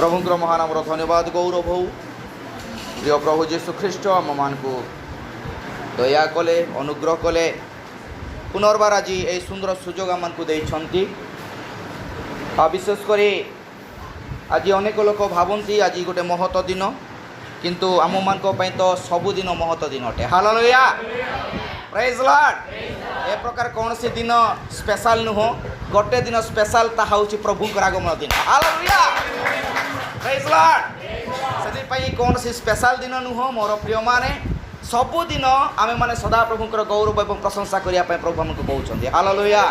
प्रभुंकर महानाम धन्यवाद गौरव हो। प्रिय प्रभु जीशु ख्रीष्ट आम मान को दया कले अनुग्रह कले पुनर्बार आज ये सुंदर सुजोग आम को देइछंती। विशेषकर आज अनेक लोक भावती आज गोटे महत दिन किंतु आम मान तो सबुदिन महत दिन अटे। Hallelujah praise Lord. ए प्रकार कौन सी दिन स्पेशल नुह, गोटे दिन स्पेशल ताहा होची प्रभुंकर आगमन दिन। Hallelujah praise Lord. सेति पई कौन सी स्पेशल दिन नुह मोर प्रिय माने, सबुदिन आमे माने सदा प्रभुंकर गौरव एवं प्रशंसा करिया पई प्रभु हमको कहउछन्ती। Hallelujah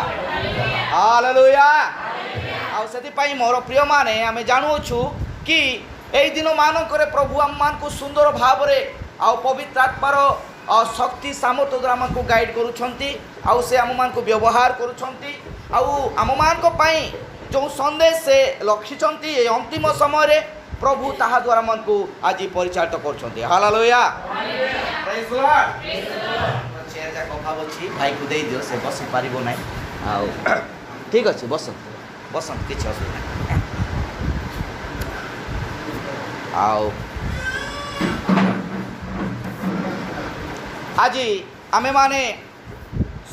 hallelujah. आ सेति पई मोर प्रिय माने आमे जानुछु कि एई दिन मानकरे प्रभु आम मान को सुंदर भाव रे आ पवित्र आत्मार शक्ति सामर्थ द्वारा आमको गाइड करुछन्ती आ से आम मान को व्यवहार करुछन्ती आ आम मान को पई जो संदेश से लक्षिछन्ती ए अंतिम समय रे प्रभु ताहा द्वारा मन को आज परिचालित करछन्ती। Hallelujah praise Lord. चेयर जा कभाव छी भाई को दे दियो, से बसी पारिबो नै। आ ठीक अछि बसंत बसंत किछ असुविधा आओ। आज आमे माने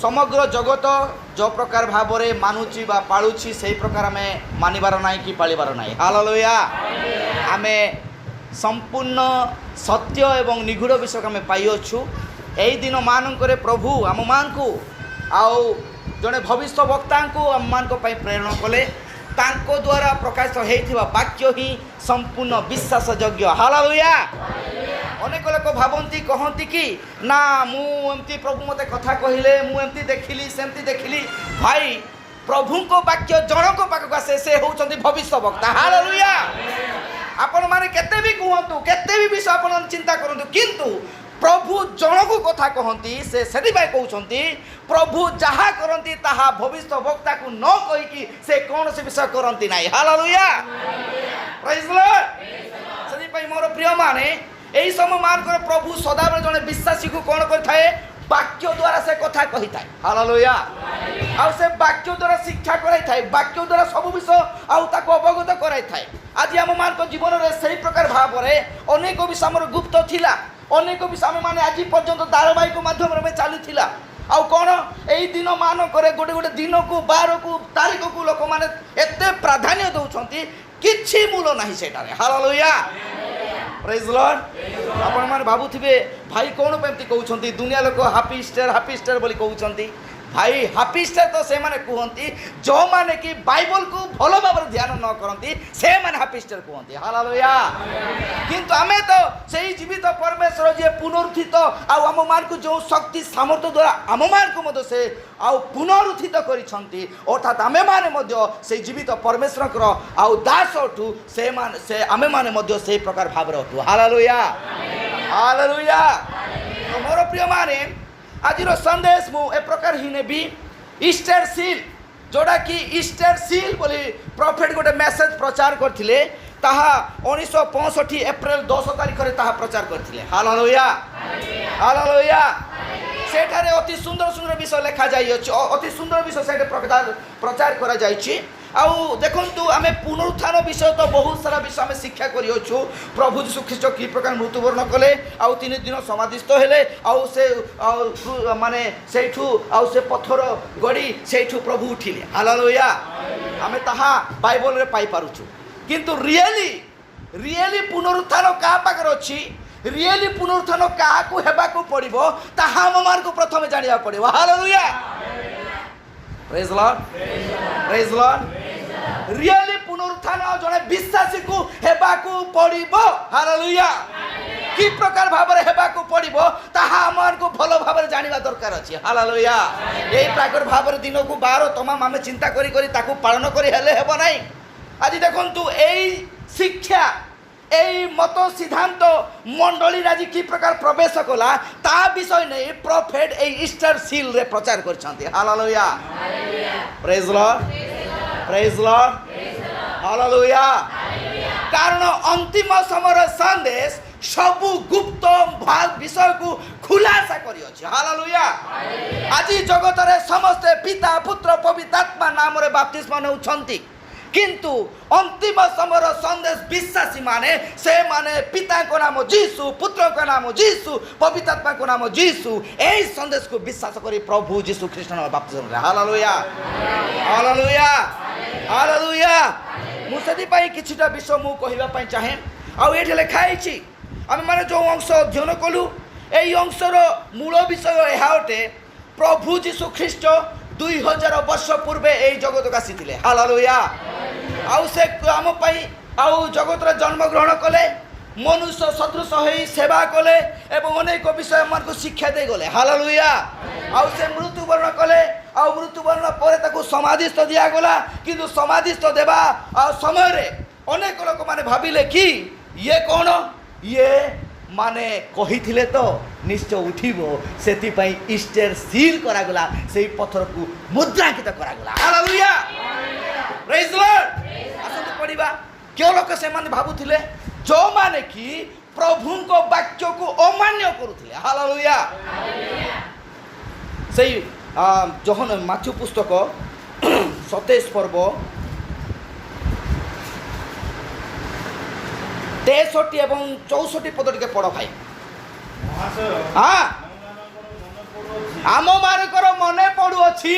समग्र जगत जो प्रकार भाव में मानुची बा पालुची से प्रकार आमे मानिबार नाई कि पालिबार नाई। हालेलुया। आमे संपूर्ण सत्य एवं निगूढ़ विषय आमे पाइछु। एई दिन मानकरे प्रभु आम मान को आउ जड़े भविष्य वक्ता को आम मान को प्रेरणा कले, तांको द्वारा प्रकाशित होइथिबा वाक्य ही संपूर्ण विश्वास योग्य। हालेलुया। अनेक लोक भावती कहती कि ना मु एमती प्रभु मते कथा कहले मु एमती देखिली सेमती देखिली। भाई प्रभु को वाक्य जनक पाखक आसे से होउछन्ती भविष्य वक्ता। हालेलुया। आपण माने केते भी कहंतु केते भी विषय आपण चिंता करंतु किंतु प्रभु जनक कथा कहती से सेति भाई कहउछन्ती प्रभु जहा करंती ताहा भविष्य वक्ता को न कहि कि से कौन से विषय करंती नाही। Hallelujah praise Lord. सेति भाई मोर प्रिय माने एई समय मान कर प्रभु सदाबेले जने विश्वासी को कौन करथाए वाक्य द्वारा से कथा कहि थाए। हालेलुया। आ से वाक्य द्वारा शिक्षा कराई थाए, वाक्य द्वारा सब विषय आ ताको अवगत कराई थाए। आज हम मान को जीवन रे सही प्रकार भाव रे अनेक विषय हमर गुप्त थिला, अनेक विषय माने आज पर्यंत धारावाहिक माध्यम रे चालू थिला। आ कौन एई दिन मान करे गोटे गोटे दिन को बार को तारीख को लोक माने एते प्राधान्य दउछंती किछि मूल नाही सेटारे। Hallelujah praise Lord. आपण माने भाबुथिबे भाई कोन पेमती कहउछंती दुनिया लोक हैप्पी स्टार बोली कहउछंती। भाई हैप्पी स्टार तो से माने कहंती जो माने कि बाइबल को भलो भाव ध्यान न करंती से माने हैप्पी स्टार कहंती। हालेलुया। किंतु आमे तो सेही जीवित परमेश्वर जे पुनरुत्थित आ हम मान को जो शक्ति सामर्थ्य द्वारा हम मान को मदो से आ पुनरुत्थित करिसंती, अर्थात आमे माने मध्य से जीवित परमेश्वर कर आ दास अठु से माने से आमे माने मध्य से प्रकार भाव अठु। Hallelujah hallelujah. तो मोर प्रिय माने आज संदेश मु ए प्रकार ही नेबी ईस्टर सील जोड़ा कि ईस्टर सील बोली प्रॉफिट गोटे मेसेज प्रचार करथिले ताहा 1965 अप्रैल 10 तारिख रे ताहा प्रचार करथिले। Hallelujah hallelujah. सेठारे अति सुंदर सुंदर विषय लिखा जाई अछि, अति सुंदर विषय सेठे प्रचार करा जाईछि। आउ देखंतु आमे पुनरुत्थान विषय तो बहुत सारा विषय आमे शिक्षा करियोछु। प्रभु यीशु ख्रीष्ट की प्रकार मृत्युवरण कले आउ 3 दिन समाधिस्थ हेले आउ से माने सेठु आउ से पत्थर गड़ी सेठु प्रभु उठिले। हालेलुया। आमे ताहा बाइबल रे पाई पारुछु किंतु रियली पुनरुत्थान का पाकर अछि, रियली पुनरुत्थान का को हेबा को पड़िबो ताहा हम मान को प्रथम जानिया पड़िबो। Hallelujah praise Lord praise Lord. Really पुनरुत्थान जने विश्वासी को हेबा को पड़िबो। हालेलुया। कि प्रकार भाव रे हेबा को पड़िबो ताहा हमन को भलो भाव रे जानिबा दरकार अछि। हालेलुया। एई प्रकार भाव रे दिन को 12 तमाम आमे चिंता करी करी ताको पालन करी हेले हेबो नाही। आज देखंतु एई शिक्षा एई मत सिद्धांत मंडली राजी की प्रकार प्रवेश कला ता विषय नहीं प्रॉफिट एई ईस्टर सील रे प्रचार करछंती। Hallelujah praise Lord praise Lord hallelujah. कारण अंतिम समय संदेश सबु गुप्त भाग विषय को खुलासा करी अछि। हालेलुया। आज जगत रे समस्त पिता पुत्र पवित्र आत्मा नाम रे बपतिस्मा नउछंती किंतु अंतिम समय संदेश विश्वासी माने से माने पिता को नाम जीसु, पुत्र को नाम जीसु, पवित्र आत्मा को नाम जीसु, यही संदेश को विश्वास करी प्रभु जीसु ख्रीष्ट नाम बपतिस्म। Hallelujah hallelujah hallelujah. मु सेति पई किछटा विषय मु कहिबा पई चाहे। आ एठे लिखा है आम मैंने जो अंश अध्ययन कलु यही अंशर मूल विषय यह अटे प्रभु जीशु ख्रीष्ट 2000 वर्ष पूर्वे यही जगत को आसी। हालेलुया। आउ से आम आउ जगत जन्म ग्रहण कले, मनुष्य सदृश हो सेवा कले एवं अनेक विषय मन को शिक्षा दे गले। हालेलुया। आउ से मृत्युवरण कले, आउ मृत्युवरण पर समाधिस्थ दिगला, किंतु समाधिस्थ देवा समय रे अनेक लोक माने भाविले कि ये कौन, ये माने कही थिले तो निश्चय उठिबो, सेति पई ईस्टर सील करागला, सेही पत्थर को मुद्रांकित करागला। Hallelujah praise the Lord. आसंतु पढ़िबा क्यों लोक से माने भाबुथिले जो माने कि प्रभु को वाक्य को अमान्य करुथिले। हालेलुया। सेही जोहन माथ्यू पुस्तक 27 पर्व 63 एवं 64 पद टिके पढ़ भाई। हाँ आम मानकर मने पड़ू अच्छी।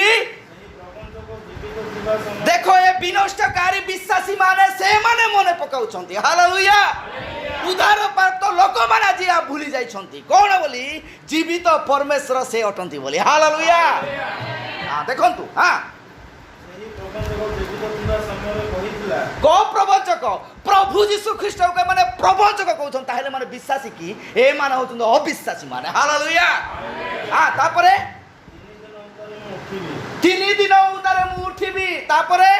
देखो ये विनष्टकारी विश्वासी माने से माने मने पकाउछंती। हालेलुया। उद्धार प्राप्त लोक माने आज आ भूली जाइछंती कोन बोली जीवित परमेश्वर से अटंती बोली। हालेलुया। हां देखंतु। हां को प्रवचक प्रभु जीशु ख्रीष्ट को माने प्रवचक कहउछन, ताहेले माने विश्वासी की ए माने होछन अविश्वासी माने। हालेलुया। हां तापरे 3 दिन उतारे मु उठिबी, तापरे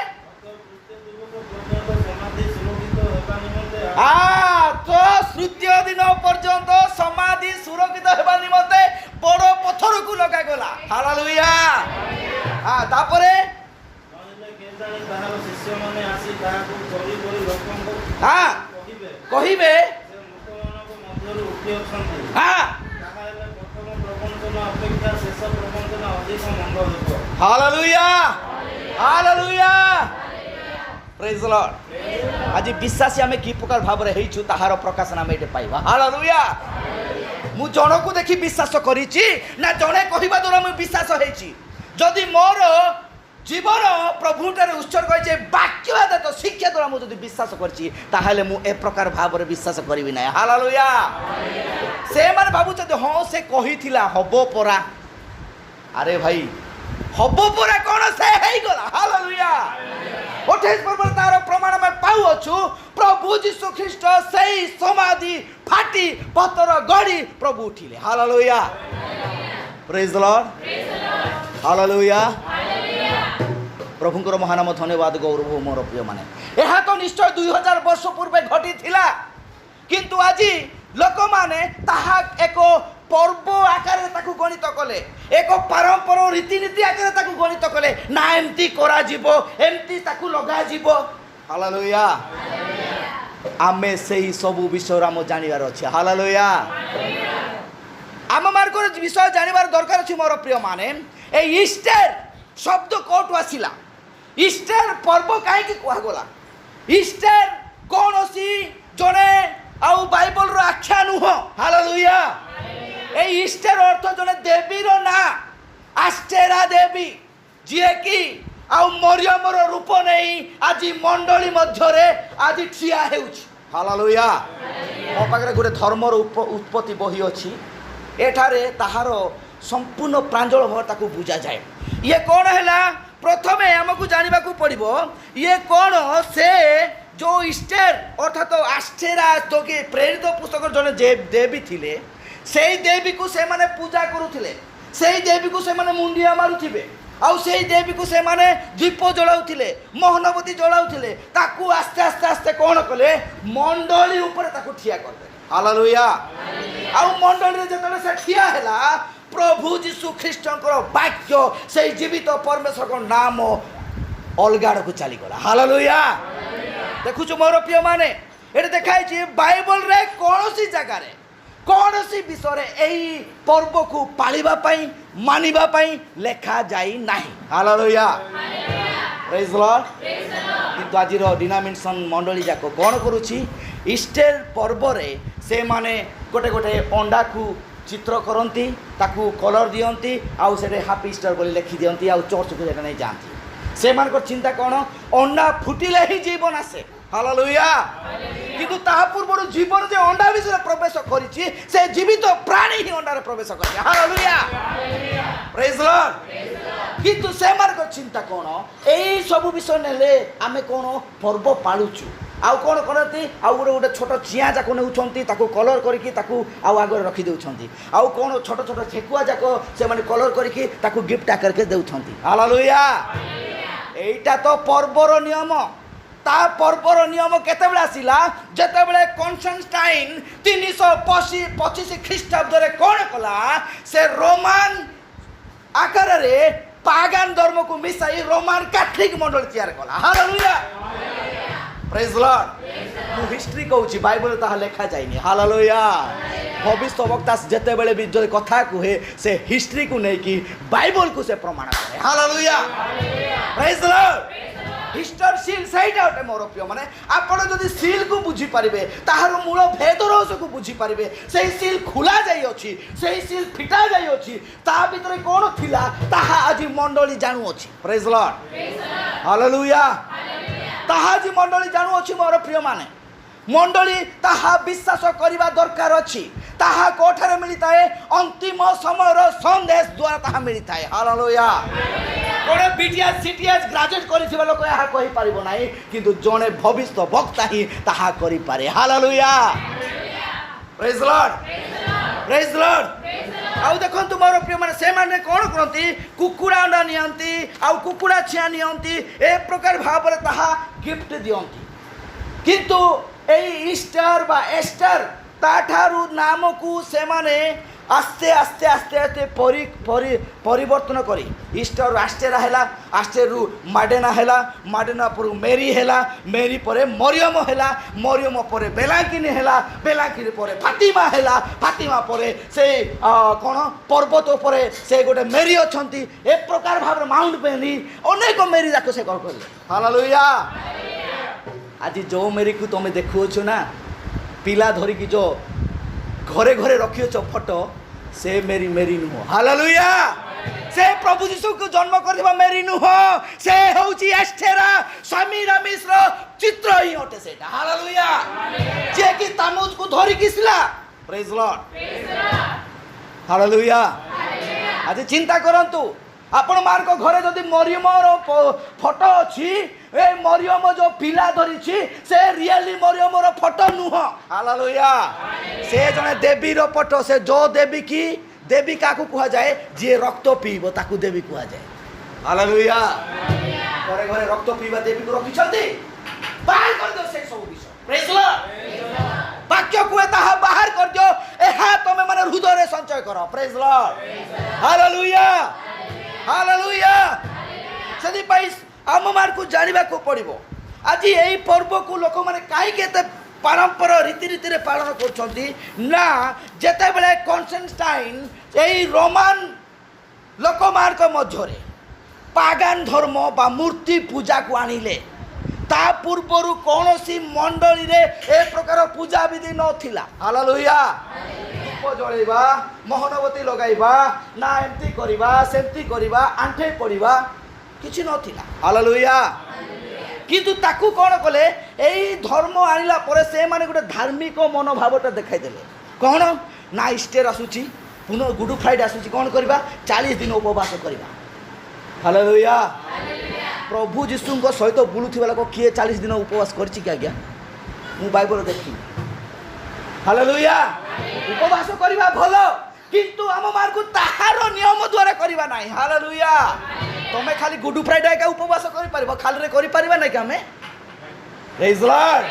तो तृतीय दिन पर्यंत समाधि सुरक्षित हेबा निमते बड़ पत्थर को लगा गला। हालेलुया। हां तापरे हाँ कहिबे hallelujah hallelujah praise the Lord. आज विश्वासी आमे की प्रकार भाव रे हेइछु ताहार प्रकाशन आमे एटे पाइबा। हालेलुया। मु जण को देखि विश्वास करिछि ना जणे कहिबा द्वारा मु विश्वास हेइछि। जदि मोर जीवन प्रभुठारे उत्सर्ग होइछे वाक्य तो शिक्षा द्वारा मु जदि विश्वास करछि ताहाले मु ए प्रकार भाव रे विश्वास करिबि नै। हालेलुया। से माने भाबुछते हां से कहिथिला हबो परा। अरे भाई हबो परा कोन से हेइ गला। हालेलुया। 28 पर्व तार प्रमाण में पाउ अछु प्रभु जीशु ख्रीष्ट सेही समाधि फाटी पत्थर गड़ी प्रभु उठिले। Hallelujah praise the Lord. Hallelujah. प्रभुंकर महानाम धन्यवाद गौरव मोर प्रिय माने। यह तो निश्चय 2000 वर्ष पूर्वे घटी थिला, किंतु आज लोक माने ताहा एक पर्व आकार ताकू गणित कले, एक परंपरा रीतिनीति आकार ताकू गणित कले ना एमती करा जीवो एमती ताकू लगा जीवो। हालेलुया। आमे सेही सब विषय आम जानिबार अछि। हालेलुया। आम मार्गर विषय जानिबार दरकार अछि मोर प्रिय माने। ए ईस्टर शब्द कोठु आसिला, ईस्टर पर्व कहीं कहगला। ईस्टर कौन सी जने आउ बाइबल रो आख्या नुह। हालेलुया। ए ईस्टर अर्थ जने देवी रो ना आस्टेरा देवी जे कि आउ मरियम रो रूप नहीं आज मंडली मध्य रे आज ठिया हेउछि। हालेलुया। मो पाखरे गोटे धर्म रो उत्पत्ति बही अछि। एठारे ताहार संपूर्ण प्रांजल भाव ताकू बुझा जाए। ये कौन है प्रथमे आमको जानवा पड़ो ये कौन से जो ईस्टर अर्थात तो आस्टेरा तो कि प्रेरित पुस्तक जन देवी थिले से देवी को से माने पूजा करुथिले, से देवी को से माने मुंडिया मारुथिबे, आउ से देवी को से माने दीप जलाउथिले, मोहनबती जलाउथिले। ताकू आस्ते आस्ते आस्ते कौन कले मंडली ऊपर ताकू ठिया करदे। हालेलुया। आउ मंडली जतले से ठिया हैला प्रभु जीशु ख्रीष्टंकर वाक्य से जीवित परमेश्वर को नाम अलगाड़ को चली गला। हालेलुया। देखुछु मोर प्रिय माने एटे देखाई बाइबल रे कौन सी जगह रे कौन सी विषय रे एही पर्व को पालिबा पई मानिबा पई लेखा जाई नाही। Hallelujah praise Lord. किंतु आज डिनोमिनेशन मंडली जाक कौन करुच्ची ईस्टर पर्व से माने गोटे गोटे अंडा को चित्र करती ताकू कलर दियंती आउ से हैप्पी ईस्टर बोली लिखि दियंती आउ चर्च को नहीं जाती से चिंता कौन अंडा फुटिले ही जीवन आसे हालेलुया। किंतु ता पूर्व जीवन जो अंडा विषय प्रवेश करिछि से जीवित प्राणी ही अंडा रे प्रवेश करे हालेलुया प्रेज लॉर्ड। किंतु से चिंता कौन एई सब विषय नेले आमे कौन पर्व पालुचु आउ कौन करती आउ गोटे गोटे छोट चिया जाक नेउछंती ताकू कलर करके ताकू आउ आगे रखी देउछंती आउ कौन छोट छोट ठेकुआ जाक से माने कलर करके ताकू गिफ्ट आकर के देउछंती हालेलुया। एइटा तो पर्वर नियम ता पर्वर नियम केतेबेले आसिला जेतेबेले कॉन्स्टेंटाइन 325 ख्रीष्टाब्द रे कौन कला से रोमान आकार रे पागन धर्म को मिसाई रोमान कैथोलिक मंडल तैयार कला हालेलुया प्रेज लॉर्ड। मु हिस्ट्री कहूची बाइबल ताहा लेखा जाइनी हालेलुया। भविष्य वक्ता जेतेबेले भी जो कथा कहे से हिस्ट्री को नहीं कि बाइबल को से प्रमाण करे हालेलुया प्रेज लॉर्ड। हिस्टर सील सहीटा अटे मोर प्रिय माने आपण जदि सील को बुझी पारिबे ताहार मूल भेद रहस्य को बुझी पारिबे सेही सील खुला जाई अछि सेही सील फिटा जाई अछि ता भितरे कोन थिला ताहा आज मंडली जानू अछि प्रेज लॉर्ड हालेलुया ताहा जी मंडली जानू अछि मोर प्रिय माने मंडली ताहा विश्वास करिबा दरकार अछि ताहा कोठारे मिलिताए अंतिम समय रो संदेश द्वारा ताहा मिलिताए हालेलुया। कोने बीटीएस सीटीएस ग्रेजुएट करिथिबा लोक यहा कहि परिबो नाही किंतु जने भविष्य वक्ता ही ताहा करि पारे hallelujah praise Lord praise Lord. आउ देखंतु मोर प्रिय माने से माने कोन करंती कुकुड़ा अंडा नियंती आउ कुकुड़ा छिया नियंती ए प्रकार भाबरे ताहा गिफ्ट दियंती किंतु ए ईस्टर बा एस्टर ताठारु नाम को से माने आस्ते आस्ते आस्ते आस्ते परिवर्तन करी ईस्टर आस्टेरा हैला आस्टेरु माडेना हैला माडेना पर मेरी हैला मेरी परे मरियम हैला मरियम परे बेलाकिनी हैला बेलाकिनी परे फातिमा हैला फातिमा परे से कोन पर्वत परे से गोटे मेरी अछंती ए प्रकार भाव माउंट मेरी अनेक मेरी जाको से कर करले हालेलुया। आज जो मेरी को तुम देखुओ ना पिला धरी की जो घरे घरे रखियो फोटो से मेरी मेरी नुह हालेलुया। से प्रभु यीशु को जन्म करथिबा मेरी नुह से होउची एस्टेरा स्वामी रमेशर चित्र ही होते सेटा हालेलुया जे कि तामुज को धरी किसला प्रेज लॉर्ड हालेलुया। आज चिंता करंतु आपण मार को घरे जदि मरियमर फोटो अछि ए मरियम जो पिला धरी छी से रियली मरियमर फोटो नुह हालेलुया। से जने देवी रो फोटो से जो देवी की देवी काकू कहा जाए जे रक्त पीबो ताकू देवी कहा जाए हालेलुया। घरे घरे रक्त पीबा देवी को रखि छथि बाहर कर दो से सब विषय प्रेज लॉर्ड वाक्य को ताहा बाहर कर दो एहा तमे माने हृदय रे संचय करो प्रेज लॉर्ड हालेलुया हालेलुया। सदी पाइस आम मार को जानिबा को पड़िबो आज एई पर्व को लोक माने काहे केते परंपरा रीति रीति रे पालन करछंती ना जेते बेले कॉन्स्टेंटाइन एई रोमान लोक मार को मध्यरे पागन धर्म बा मूर्ति पूजा को आनिले ता पूर्वरु कोनोसी मंडली रे ए प्रकार पूजा विधि नथिला हालेलुया। धूप जळैबा मोहनबती लगाइबा ना एमती करिबा सेमती करिबा आंठे पड़िबा किछि नथिला हालेलुया। किंतु ताकू कोन कले एई धर्म आनिला परे से माने गोटे धार्मिक मनोभावटा देखाई देले कोन ना ईस्टर आसुची पुनो गुड फ्राइडे आसुची कोन करिबा 40 दिन उपवास करिबा हालेलुया। प्रभु यीशु को सहित बुलुथिबा लोक किए 40 दिन उपवास करछि कि आज्ञा मु बाइबल देखि हालेलुया। उपवास करिबा भलो किंतु आम मार को ताहार नियम द्वारा करिबा नाही हालेलुया। तमे खाली गुड फ्राइडे का उपवास करि परबो खाली रे करि परबा नै का हमें प्रेज लॉर्ड।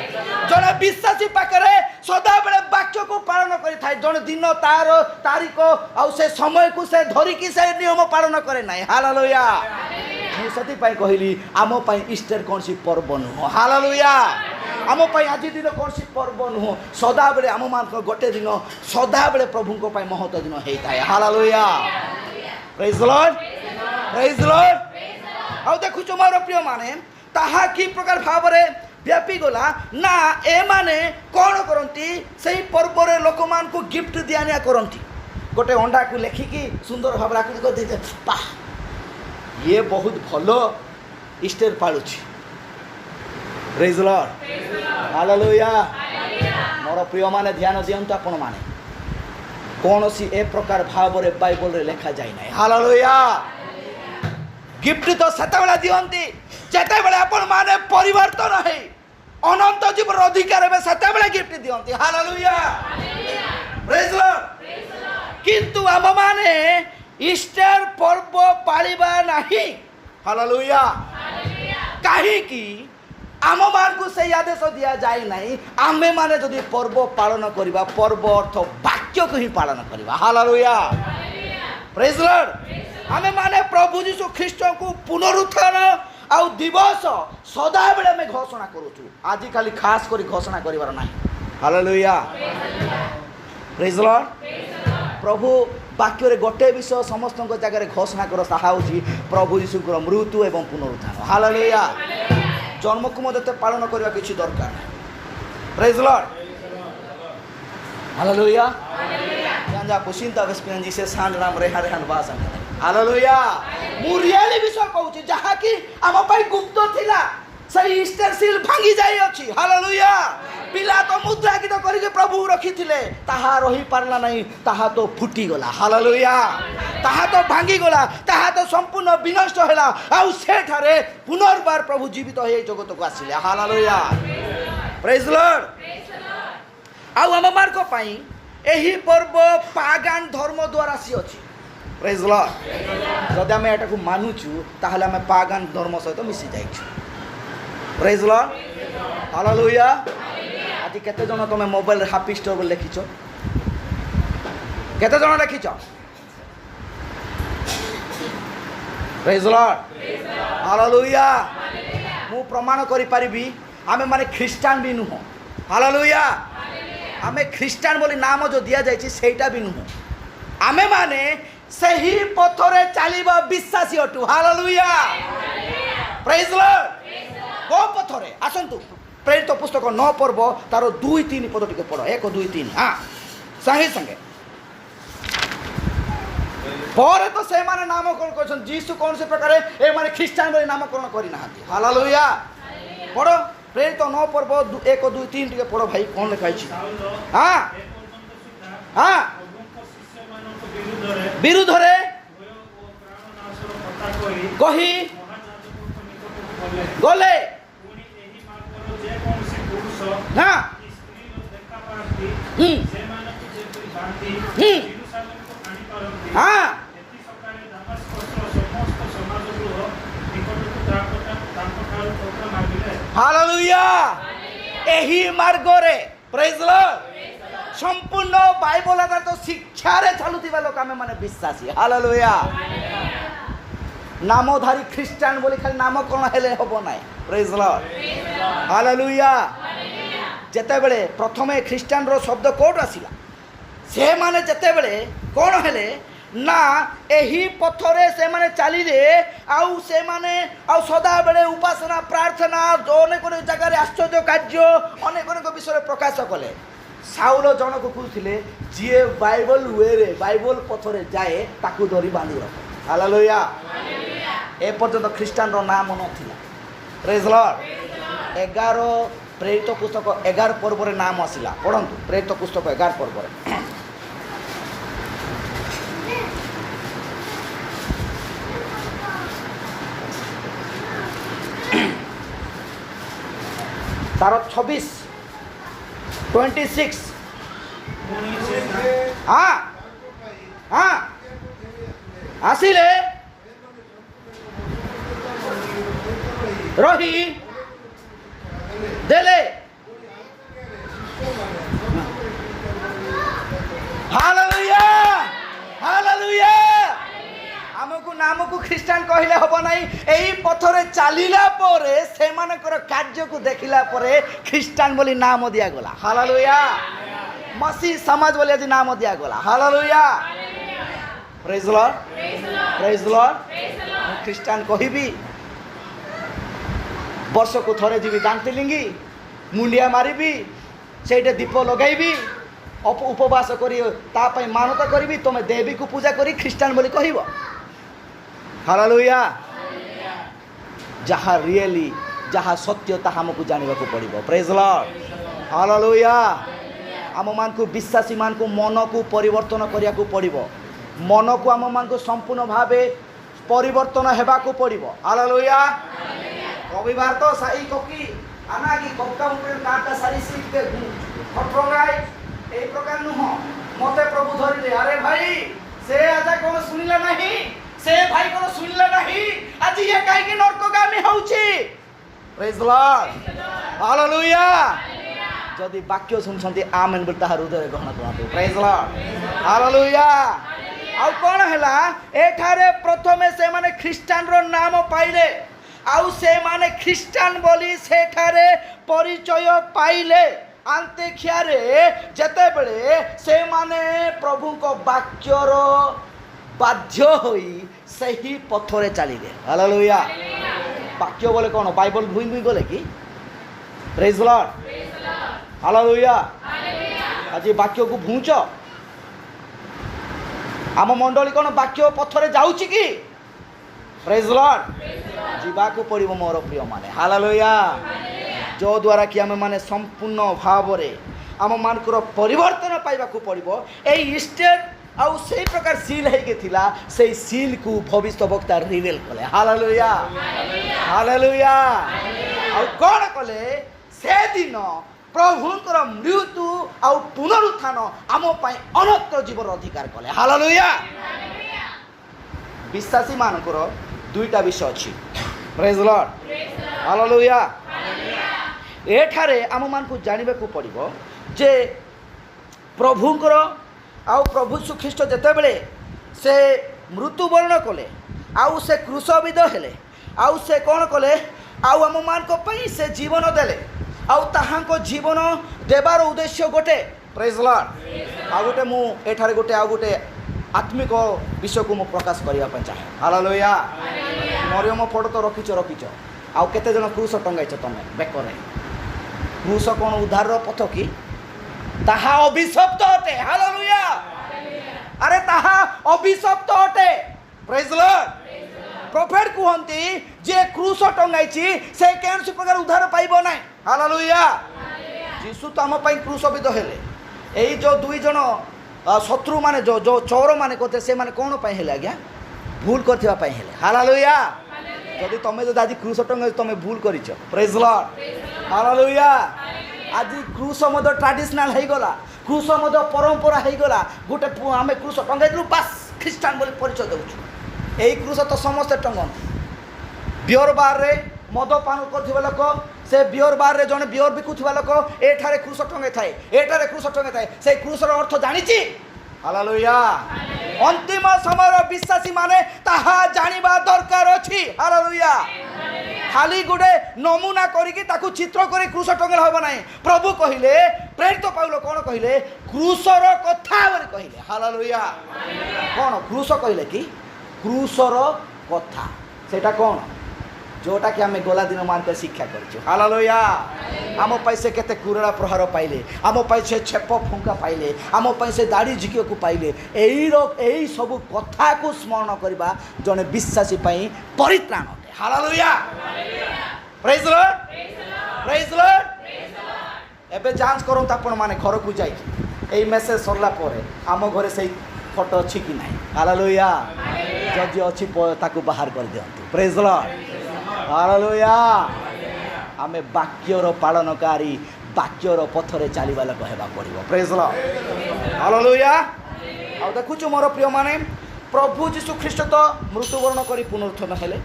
जने विश्वासी पाकरे सदा बेले वाक्य को पालन करि थाय जने दिन तार तारीख आ से समय को से धरि कि से नियम पालन करे नाही हालेलुया। मु सती पाई कहली आम पाई ईस्टर कोन सी पर्व नु हालेलुया। आम पाई आज दिन कोन सी पर्व नु सदा बेले आम मान को गोटे दिन सदा बेले प्रभु को पाई महत्व दिन हेई थाय hallelujah. Praise Lord praise Lord ଆଉ ଦେଖୁଛ ମୋର ପ୍ରିୟ ମାନେ ତାହା କି ପ୍ରକାର ଭାବରେ ବ୍ୟାପି ଗଲା ନା ଏମାନେ କ'ଣ କରନ୍ତି ସେଇ ପର୍ବରେ ଲୋକମାନଙ୍କୁ ଗିଫ୍ଟ ଦିଆନିଆ କରନ୍ତି ଗୋଟେ ଅଣ୍ଡାକୁ ଲେଖିକି ସୁନ୍ଦର ଭାବରେ ଆକୃତି କରିଦେଇଥିଲେ ପା ଇଏ ବହୁତ ଭଲ ଇଷ୍ଟର ପାଳୁଛି ପ୍ରେଜ୍ ଦ ଲର୍ଡ ହାଲେଲୁୟା ମୋର ପ୍ରିୟମାନେ ଧ୍ୟାନ ଦିଅନ୍ତୁ ଆପଣମାନେ କୌଣସି ଏ ପ୍ରକାର ଭାବରେ ବାଇବଲରେ ଲେଖାଯାଇ ନାହିଁ ହାଲେଲୁୟା ଗିଫ୍ଟ ତ ସେତେବେଳେ ଦିଅନ୍ତି ଯେତେବେଳେ ଆପଣମାନେ ପରିବର୍ତ୍ତନ ହେଇ ଅନନ୍ତ ଜୀବନର ଅଧିକାର ହେବେ ସେତେବେଳେ ଗିଫ୍ଟ ଦିଅନ୍ତି ହାଲେଲୁୟା ପ୍ରେଜ୍ ଦ ଲର୍ଡ କିନ୍ତୁ ଆମମାନେ ଇଷ୍ଟର ପର୍ବ ପାଳିବା ନାହିଁ ହାଲେଲୁୟା କାହିଁକି ଆମମାନଙ୍କୁ ସେଇ ଆଦେଶ ଦିଆଯାଇ ନାହିଁ ଆମେମାନେ ଯଦି ପର୍ବ ପାଳନ କରିବା ପର୍ବ ଅର୍ଥ ବାକ୍ୟକୁ ହିଁ ପାଳନ କରିବା ହାଲେଲୁୟା ପ୍ରେଜ୍ ଦ ଲର୍ଡ ଆମେମାନେ ପ୍ରଭୁ ଯୀଶୁ ଖ୍ରୀଷ୍ଟଙ୍କୁ ପୁନରୁତ୍ଥାନ ଆଉ ଦିବସ ସଦାବେଳେ ଆମେ ଘୋଷଣା କରୁଛୁ ଆଜିକାଲି ଖାସ କରି ଘୋଷଣା କରିବାର ନାହିଁ ହାଲେଲୁୟା ପ୍ରେଜ୍ ଦ ଲର୍ଡ ପ୍ରଭୁ ବାକ୍ୟରେ ଗୋଟେ ବିଷୟ ସମସ୍ତଙ୍କ ଜାଗାରେ ଘୋଷଣା କର ତାହା ହେଉଛି ପ୍ରଭୁ ଯୀଶୁଙ୍କର ମୃତ୍ୟୁ ଏବଂ ପୁନରୁତ୍ଥାନ ହାଲେଲୁୟା ଜନ୍ମକୁ ମଧ୍ୟ ପାଳନ କରିବା କିଛି ଦରକାର ନାହିଁ ପ୍ରେଜ୍ ଦ ଲର୍ଡ ହାଲେଲୁୟା ଜାଣିजा पुसिंता वेस्पियन जी से सांड नाम रेहा रेहान बासा हालेलुया मु रियली विषय कहूची जहा कि आम पाई गुप्त थिला सही ईस्टर सील भांगी जाई अछि हालेलुया पिला तो मुद्राकित करिके प्रभु रखिथिले ताहा रही पारला नहीं ताहा तो फुटी गला हालेलुया ताहा तो भांगी गला ताहा तो संपूर्ण विनष्ट होला आ सेठारे पुनर्बार प्रभु जीवित होई जगत को आसिले हालेलुया प्रेज द लॉर्ड आ हम मार्क पाई एही पर्व पागान धर्म द्वारा सी अछि प्रेज द लॉर्ड जदि आम एटा को मानुचु ताहले आम पागान धर्म सहित मिसी जाइछु प्रेज द लॉर्ड हालेलुया आज केते जन तुम मोबाइल हैप्पी स्टोर लिखिछ केते जन लिखिछ प्रेज द लॉर्ड हालेलुया मु प्रमाण करि परिबी आमे माने ख्रिस्टान भी नुह हालेलुया आमे ख्रिस्टान बोली नाम जो दिया जाइछि सेटा भी नुह आमे माने सही पथरे चलीबा विश्वासी अटु हालेलुया प्रेज द लॉर्ड को पथरे आसंतु प्रेरित पुस्तक 9 पर्व तार 2-3 पद टिके पढ़ 1-2-3 हाँ संगे संगे पर तो से माने नामकरण करछन जीसु कौन से प्रकार ए माने ख्रिस्टान बोली नामकरण करि नाहाती हालेलुया पढ़ो प्रेरित 9 पर्व 1-2-3 टिके पढ़ो भाई कौन लिखाई छी हाँ हाँ विरुद्धरे कही गले हाँ हाँ हालेलुया एही मार्ग रे प्रेज द लॉर्ड संपूर्ण बाइबल आधार तो शिक्षा रे चलुथिबा लोक आमे माने विश्वासी हालेलुया नामधारी ख्रिस्टान बोली खाली नाम कोन हेले होबो नाही प्रेज द लॉर्ड हालेलुया जेते बेले प्रथमे ख्रिस्टान रो शब्द कोड आसिला से माने जेते बेले कोन हेले ना एही पथरे से माने चलिले आउ से माने आउ सदा बेले उपासना प्रार्थना अनेक अनेक जगह रे आश्चर्य कार्य अनेक अनेक विषय प्रकाश कले साउल जन को कहथिले जे बाइबल वे रे बाइबल पथरे जाए ताकू धरी बांधी रख हालेलुया ए पर्यंत ख्रिस्टान रो नाम नथिला प्रेज द लॉर्ड 11 प्रेरित पुस्तक 11 पर्व रे नाम आसिला पढ़ंतु प्रेरित पुस्तक 11 पर्व रे तार 26 हाँ हाँ आसिले रही देले हालेलुया हालेलुया आमको नाम को ख्रिस्टान कहले हबो नाही एही पथरे चालिला परे से मानकर कार्य को देखिला परे ख्रिस्टान बोली नाम दिया गला हालेलुया मसीह समाज बोली आज नाम दिया गला हालेलुया प्रेज द लॉर्ड ख्रिस्टान कहबी वर्ष को थरे जी दांती लिंगी मुंडिया मारिबी से दीप लगेबी उपवास करी मानता करी तुम देवी को पूजा करी ख्रीस्टान बोली कहब। हालेलुया। जहाँ रियली जहाँ सत्य ताहा हमको जानवा को पड़ो। Praise Lord. हालेलुया। आम मान को विश्वासी मान को मन को परिवर्तन करिया को पड़ो। मन को आम मान को संपूर्ण भावे परिवर्तन हेबा को पड़ो। हालेलुया। रविवार तो साई ककी आना की कपका ऊपर काटा सारी सीट के खटरंगाई ए प्रकार नुह मते प्रभु धरिले अरे भाई से आजा कोन सुनिला नहीं से भाई कोन सुनिला नहीं आज ये काहे के नरकगामी होउची। Praise Lord. हालेलुया। जदि वाक्य सुनछंती आमेन बोलता हृदय ग्रहण करते। Praise Lord. हालेलुया। आ कोन हैला एठारे प्रथमे से माने ख्रीस्टान रो नाम पाइले आउ से माने ख्रीस्टान बोली सेठारे परिचय पाइले। अंत्यखिया रे जते बेले से माने प्रभु को वाक्यर बाध्य होई सही पथरे चलिले। हालेलुया। वाक्य बोले कौन बाइबल भूई भूई बोले कि। Praise Lord. हालेलुया। आज वाक्य को भूच आम मंडली कौन वाक्य पथरे जाउची कि। Praise Lord. जीवाकू पड़ो मोर प्रिय माने। हालेलुया। जो द्वारा कि आम माने संपूर्ण भाव रे आम मानकर परिवर्तन पाइबाकू पड़ो। ए स्टेट आउ से प्रकार सील है थिला से सील को भविष्य वक्ता रिवील कले। हालेलुया। हालेलुया। आउ कोन कले से दिन प्रभुंकर मृत्यु आउ पुनरुत्थान आम पाई अनंत जीवन अधिकार कले। हालेलुया। विश्वासी मानकर दुईटा विषय अच्छी। Praise Lord. हालेलुया। एठारे आम मान को जानवा को पड़ो जे प्रभुंकर आउ प्रभु यीशु ख्रीष्ट जेते बेले से मृत्युवरण कले आउ से क्रूसविद हेले आउ से कौन कले आउ आम मान को पई से जीवन देले आउ ताहांको जीवन देवार उद्देश्य गोटे। Praise Lord. आ गोटे मु एठारे गोटे आ गोटे आत्मिक विषय को मुझे प्रकाश करने चाहे। हालेलुया। मरियम फोटो तो रखिच आउ केते जन क्रूस टंगाइछ तमे बेकरे। क्रूस कौन उद्धार पथ कि ताहा अभिशप्त अटे। हालेलुया। अरे ताहा अभिशप्त अटे। Praise Lord. प्रोफेट कहती जे क्रूस टंगाइछि से कौन प्रकार उद्धार पाइबो नाही। हालेलुया। यीशु तो आम पई क्रूसविद हेले। एई जो दुई जन शत्रु माने जो जो चोर माने कहते से माने कौन पाई हेले आज्ञा भूल करथिबा पाई हेले। हालेलुया। जदि तमे जो आज क्रूस टंगाइ तमे भूल करिछ। Praise Lord. हालेलुया। आज क्रूस मद ट्रेडिशनल हे गला क्रूस मद परंपरा हे गला गोटे आमे क्रूस टंगाइ दिलु बस ख्रीस्टान बोली परिचय देउछु। एई क्रूस तो समस्त टंगन बियर बार रे मद पान करथिबा लोक से बियर बार रे जने बियर बिकुथिबा लोक एठारे क्रूस टंगाइ थाए एठारे क्रूस टंगाइ थाए से क्रूसर अर्थ जानिछि। हालेलुया। अंतिम समय विश्वासी माने ताहा जानिबा दरकार अछि। हालेलुया। खाली गुडे नमूना करिकि ताकू चित्र करी क्रूस टंगल होबो नाही। प्रभु कहिले प्रेरित पाउल कोन कहिले क्रूसर कथा बोली कहिले। हालेलुया। कोन क्रूस कहिले कि क्रूसर कथा सेटा कोन जोटा कि आम गला दिन मान कर शिक्षा कर। हालेलुया। आम पैसे केते कुरड़ा प्रहार पाइले आम पैसे छेप फुंका पाइले आम पैसे दाढ़ी झिकिया को पाइले यही सब कथा को स्मरण करबा जने विश्वासी पई परित्राण अटे। Hallelujah. Praise Lord. Praise Lord. एबे जांच करूँ आपण माने घर को जाई एई मेसेज सरला परे आम घरे सही फोटो अछि कि नाही। हालेलुया। जदि अछि ताकू बाहर कर दियंतु। Praise Lord. हालेलुया। आमे वाक्यर पालनकारी वाक्यर पथरे चलवा लोक हेबा पड़ो। Praise Lord. हालेलुया। आ देखुछु मोर प्रिय माने प्रभु यीशु ख्रीष्ट तो मृत्युवरण करी पुनरुत्थान हेले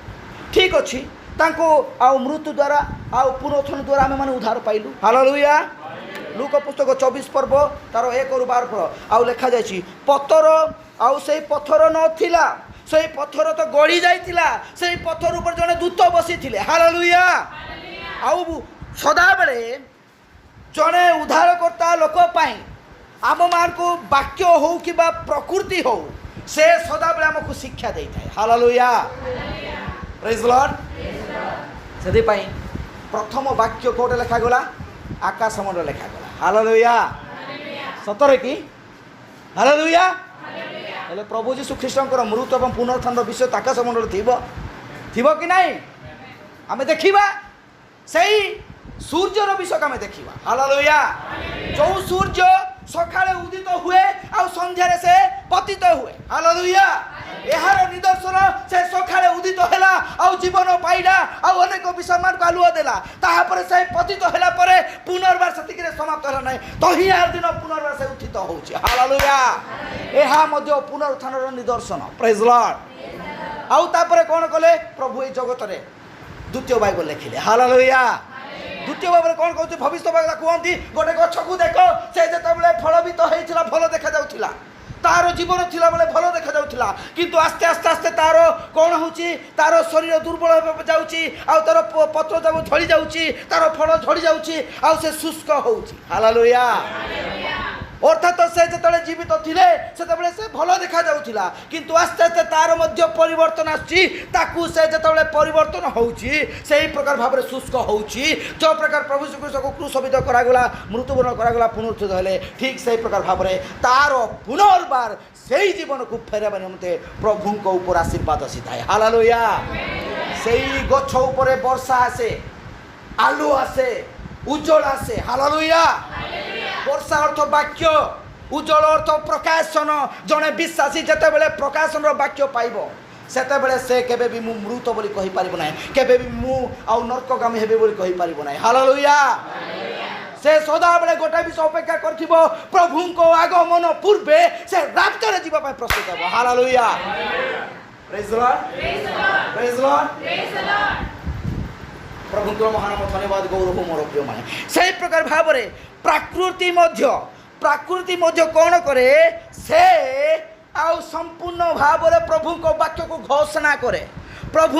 ठीक अछि तांको आ मृत्यु द्वारा आ पुनरुत्थान द्वारा आमे माने उद्धार पाइलु। हालेलुया। लूका पुस्तक 24 पर्व तार 1 ରୁ 12 पढ़ आ लिखा जायछि पत्थर आ से पत्थर नथिला से पत्थर तो गड़ी जाइतिला से पत्थर ऊपर जने दूत बसी थिले। हालेलुया। आउ सदा बेले जने उद्धार करता लोक पाई आम मान को वाक्य हो कि बा प्रकृति हो से सदा बेले हमको शिक्षा देता है। हालेलुया। Praise Lord. सेदि पाई प्रथम वाक्य कोटे लेखागला आकाश मंडल लेखागला हालेलुया सतरे कि हालेलुया हेले प्रभु जीशु ख्रीष्टंकर मृत्यु और पुनरुत्थान विषय आकाश मंडल थिबो कि नहीं आमे देखिबा सही सूर्यर विषय आमे देखिबा हालेलुया जो सूर्य सकाळे उदित हुए आ संध्यारे से पतित हुए हालेलुया एहार निदर्शन से सकाळे उदित हैला आ जीवन पाइला आ अनेक विषमान को आलुआ देला ताहा पर से पतित हैला परे पुनर्बार सतिकरे समाप्त होला नै तही आर दिन पुनर्बार से उठित होउची हालेलुया एहा मध्य पुनरुत्थानर निदर्शन प्रेज लॉर्ड आउ तापरे कोन कले प्रभु ए जगत रे द्वितीय बाइबल लिखिले हालेलुया द्वितीय बाइबल कोन कहते भविष्यवक्ता कहती गोटे गछ को देखो से जेतबले फल भी तो हेइथिला भलो देखा जाउथिला तारो जीवन थिला बेले भलो देखा जाउथिला किंतु आस्ते आस्ते आस्ते तारो कोन होउची तारो शरीर दुर्बल हो जाउची आ तारो पत्र जाबो झड़ी जाउची तारो फल झड़ी जाउची आ से शुष्क होउची हालेलुया अर्थात से जेतबले जीवित थिले सेतबले से भलो देखा जाउथिला किंतु आस्ते आस्ते तारो मध्य परिवर्तन आछि ताकू से जेतबले परिवर्तन होउची सेही प्रकार भाबरे शुष्क होउची जो प्रकार प्रभु यीशु ख्रीष्ट को क्रूसविद करागला मृत्युवरण करागला पुनरुत्थित हेले ठीक सेही प्रकार भाबरे तारो पुनर्बार सेही जीवन को फेरबा निमते प्रभु को ऊपर आशीर्वाद आसीथाय हालेलुया सेही गछ ऊपर वर्षा आसे आलू आसे उज्जवल आसे हालेलुया वर्षा अर्थ वाक्य उज्जवल अर्थ प्रकाशन जड़े विश्वासी जिते बड़े प्रकाशन वाक्य पाइब सेते बेले से केबे भी मु मृत बोली कहि पारिबो नै केबे भी मु आ नरकगामी हेबे बोली कहि पारिबो नै हालेलुया से सदा बेले गोटा भी अपेक्षा करथिबो प्रभु को आगमन पूर्वे से राप्तर जीवा पय प्रस्तुत हेबो hallelujah praise the Lord praise the Lord praise the Lord प्रभु को महान धन्यवाद गौरव मोर प्रिय माने सही प्रकार भाबरे प्रकृति मध्य कौन करे से आउ संपूर्ण भावरे प्रभु को वाक्य को घोषणा करे प्रभु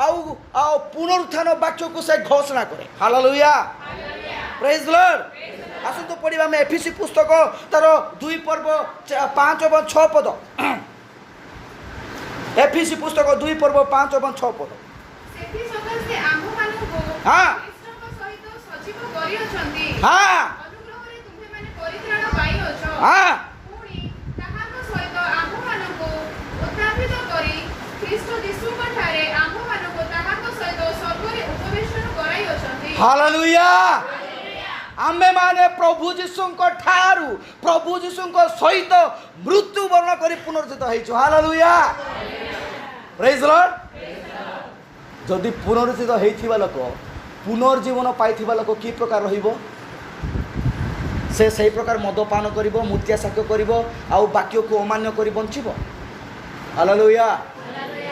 आउ पुनरुत्थान वाक्य को से घोषणा करे हालेलुया प्रेज द लॉर्ड आसु तो पढ़िबा में एफिसी पुस्तक तार 2 पर्व 5 और 6 पद एफिसी पुस्तक 2 पर्व 5 और 6 पद सेति सदस्य आम्भ मानु को हां ख्रीष्टक सहित सजीव करियछंती हां अनुग्रहरे तुमे माने परित्राण पाइयोछ हां पुणी ताहाक सहित आम्भ मानु को उत्थापित करी ख्रीष्ट यीशुक ठारे आम्भ मानु को ताहाक सहित स्वर्गरे उपवेशन कराइयोछंती हालेलुया आमे माने प्रभु यीशुक ठारू प्रभु यीशुक सहित मृत्यु वर्ण करी पुनरुत्थित हेइछु हालेलुया प्रेज द लॉर्ड जदि पुनरुत्थित होइथिबा लोक पुनर्जीवन पाइथिबा लोक की प्रकार रहिबो से सही प्रकार मदपान करिबो मुत्या साक्ष्य करिबो आ वाक्य को अमान्य करि बंचिबो हालेलुया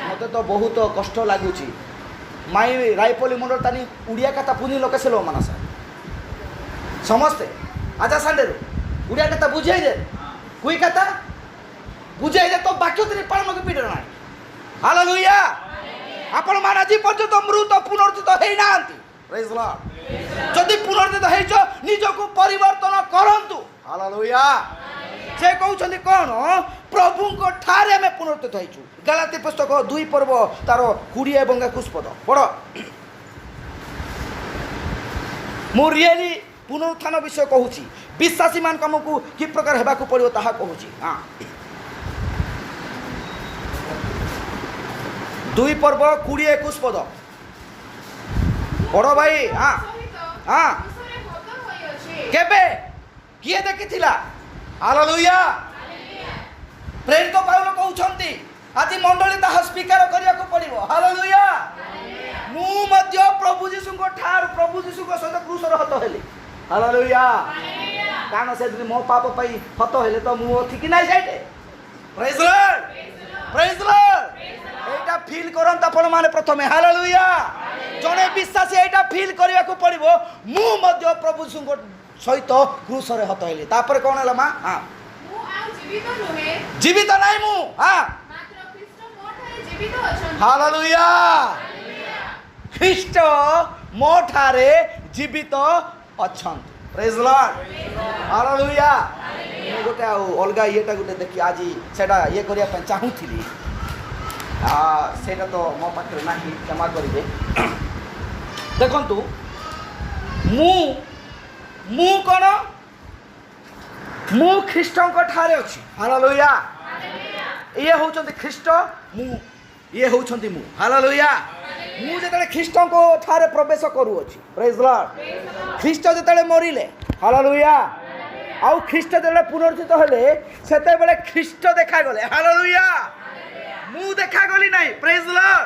मते तो बहुत कष्ट लागुची माई रायपली मंडल तानी उड़िया कथा पुनी लोक से लो मानस समस्ते आजा संडे उड़िया कथा बुझाई दे कोई कथा बुझाई दे तो वाक्य तरी पालन के पीड़ ना हालेलुया आपण मान आज पर्यंत मृत पुनरुत्थित हेई नांती प्रेज द लॉर्ड जदि पुनरुत्थित हेइछो निजको परिवर्तन करंतु हालेलुया से कहउछन्ती कोन प्रभु को ठारे में पुनरुत्थित हेइछु गलाती पुस्तक 2 पर्व तार 20 एवं 21 पद पढ़ मु रियली पुनरुत्थान विषय कहूची विश्वासी मान हमकु कि प्रकार हेबा को पड़ियो ताहा कहूची हां 2 पर्व 20 21 पद पढ़ भाई हाँ हाँ केबे किए देखिथिला हालेलुया प्रेरित पाउल कहउछंती आज मंडली ताहा स्वीकार करिया को पड़िबो हालेलुया मु मध्य प्रभु यीशु को ठार प्रभु यीशु को सहित क्रूस हत हेली हालेलुया कारण से मो पाप पई हत हेले तो मु थी कि नाही जाइते praise the Lord praise the Lord Etah feel करन आपण माने प्रथमे हालेलुया जने विश्वासी एटा फील करिया को पड़िबो मु मध्य प्रभु यीशु को सहित क्रूस रे हत हेली तापर कोन हला मा हां मु आ जीवित नहे जीवित नाही मु हां मात्र ख्रीष्ट मो ठारे जीवित अछन हालेलुया ख्रीष्ट मो ठारे जीवित अछन प्रेज द लॉर्ड हालेलुया मु गोटे अलगा येटा गोटे देखि आज सेटा ये करिया पे चाहूथिली सेटा तो मो पाखरे नाही क्षमा करिवे ଦେଖନ୍ତୁ ମୁଁ କ'ଣ ମୁଁ ଖ୍ରୀଷ୍ଟଙ୍କ ଠାରେ ଅଛି। ହାଲେଲୁୟା। ଇଏ ହେଉଛନ୍ତି ଖ୍ରୀଷ୍ଟ, ଇଏ ହେଉଛନ୍ତି ମୁଁ। ହାଲେଲୁୟା। ମୁଁ ଯେତେବେଳେ ଖ୍ରୀଷ୍ଟଙ୍କ ଠାରେ ପ୍ରବେଶ କରୁଅଛି, ପ୍ରେଜ୍ ଲର୍ଡ। ଖ୍ରୀଷ୍ଟ ଯେତେବେଳେ ମରିଲେ, ହାଲେଲୁୟା, ଆଉ ଖ୍ରୀଷ୍ଟ ଯେତେବେଳେ ପୁନରୁତ୍ଥିତ ହେଲେ, ସେତେବେଳେ ଖ୍ରୀଷ୍ଟ ଦେଖାଗଲେ। ହାଲେଲୁୟା। ମୁଁ ଦେଖାଗଲି ନାହିଁ, ପ୍ରେଜ୍ ଲର୍ଡ,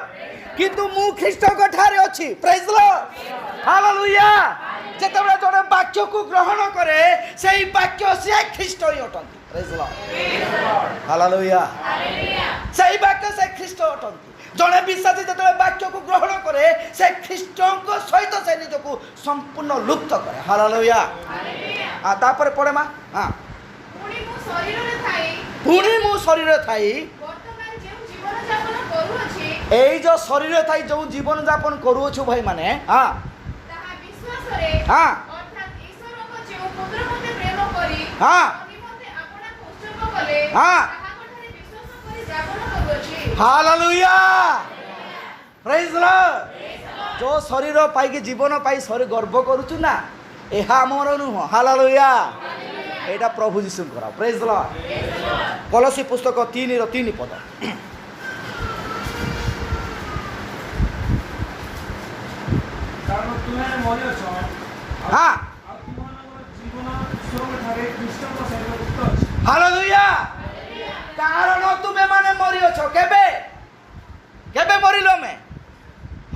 କିନ୍ତୁ ମୁଁ ଖ୍ରୀଷ୍ଟଙ୍କ ଠାରେ ଅଛି, ପ୍ରେଜ୍ ଲର୍ଡ। ହାଲେଲୁୟା। ଯେତେବେଳେ ଜଣେ ବାକ୍ୟକୁ ଗ୍ରହଣ କରେ, ସେଇ ବାକ୍ୟ ସେ ଖ୍ରୀଷ୍ଟ ହିଁ ଅଟନ୍ତି, ପ୍ରେଜ୍ ଲର୍ଡ। ହାଲେଲୁୟା। ସେଇ ବାକ୍ୟ ସେ ଖ୍ରୀଷ୍ଟ ଅଟନ୍ତି। ଜଣେ ବିଶ୍ୱାସୀ ଯେତେବେଳେ ବାକ୍ୟକୁ ଗ୍ରହଣ କରେ, ସେ ଖ୍ରୀଷ୍ଟଙ୍କ ସହିତ ସେ ନିଜକୁ ସମ୍ପୂର୍ଣ୍ଣ ଲୁପ୍ତ କରେ। ହାଲେଲୁୟା। ତାପରେ ପଡ଼େ ମା। ପୁଣି ମୁଁ ଶରୀରରେ ଥାଇ ବର୍ତ୍ତମାନ ଯେଉଁ ଜୀବନ ଯାପନ କରୁଅଛି, ଏଇ ଯୋଉ ଶରୀରରେ ଥାଇ ଯୋଉ ଜୀବନ ଯାପନ କରୁଅଛୁ ଭାଇମାନେ, ତାହା ବିଶ୍ୱାସରେ, ଅର୍ଥାତ୍ ଈଶ୍ୱରଙ୍କ ଯେଉଁ ପୁତ୍ର ମୋତେ ପ୍ରେମ କରି ନିମନ୍ତେ ଆପଣାକୁ ଉତ୍ସର୍ଗ କଲେ, ତାହାଙ୍କଠାରେ ବିଶ୍ୱାସ କରି ଯାପନ କରୁଅଛି। ହାଲେଲୁୟା। ପ୍ରେଜ୍ ଲର୍ଡ। ଯୋଉ ଶରୀର ପାଇକି ଜୀବନ ପାଇ ଗର୍ବ କରୁଛୁ ନା, ଏହା ଆମର ନୁହଁ। ହାଲେଲୁୟା। ଏଇଟା ପ୍ରଭୁ ଯୀଶୁଙ୍କର। ପ୍ରେଜ୍ ଲର୍ଡ। କଲୋସୀ ପୁସ୍ତକ 3:3 ପଦ। ହାଲେଲୁୟା। କାରଣ ତୁମେ ମାନେ ମରିଅଛ। କେବେ କେବେ ମରିଲ ଆମେ?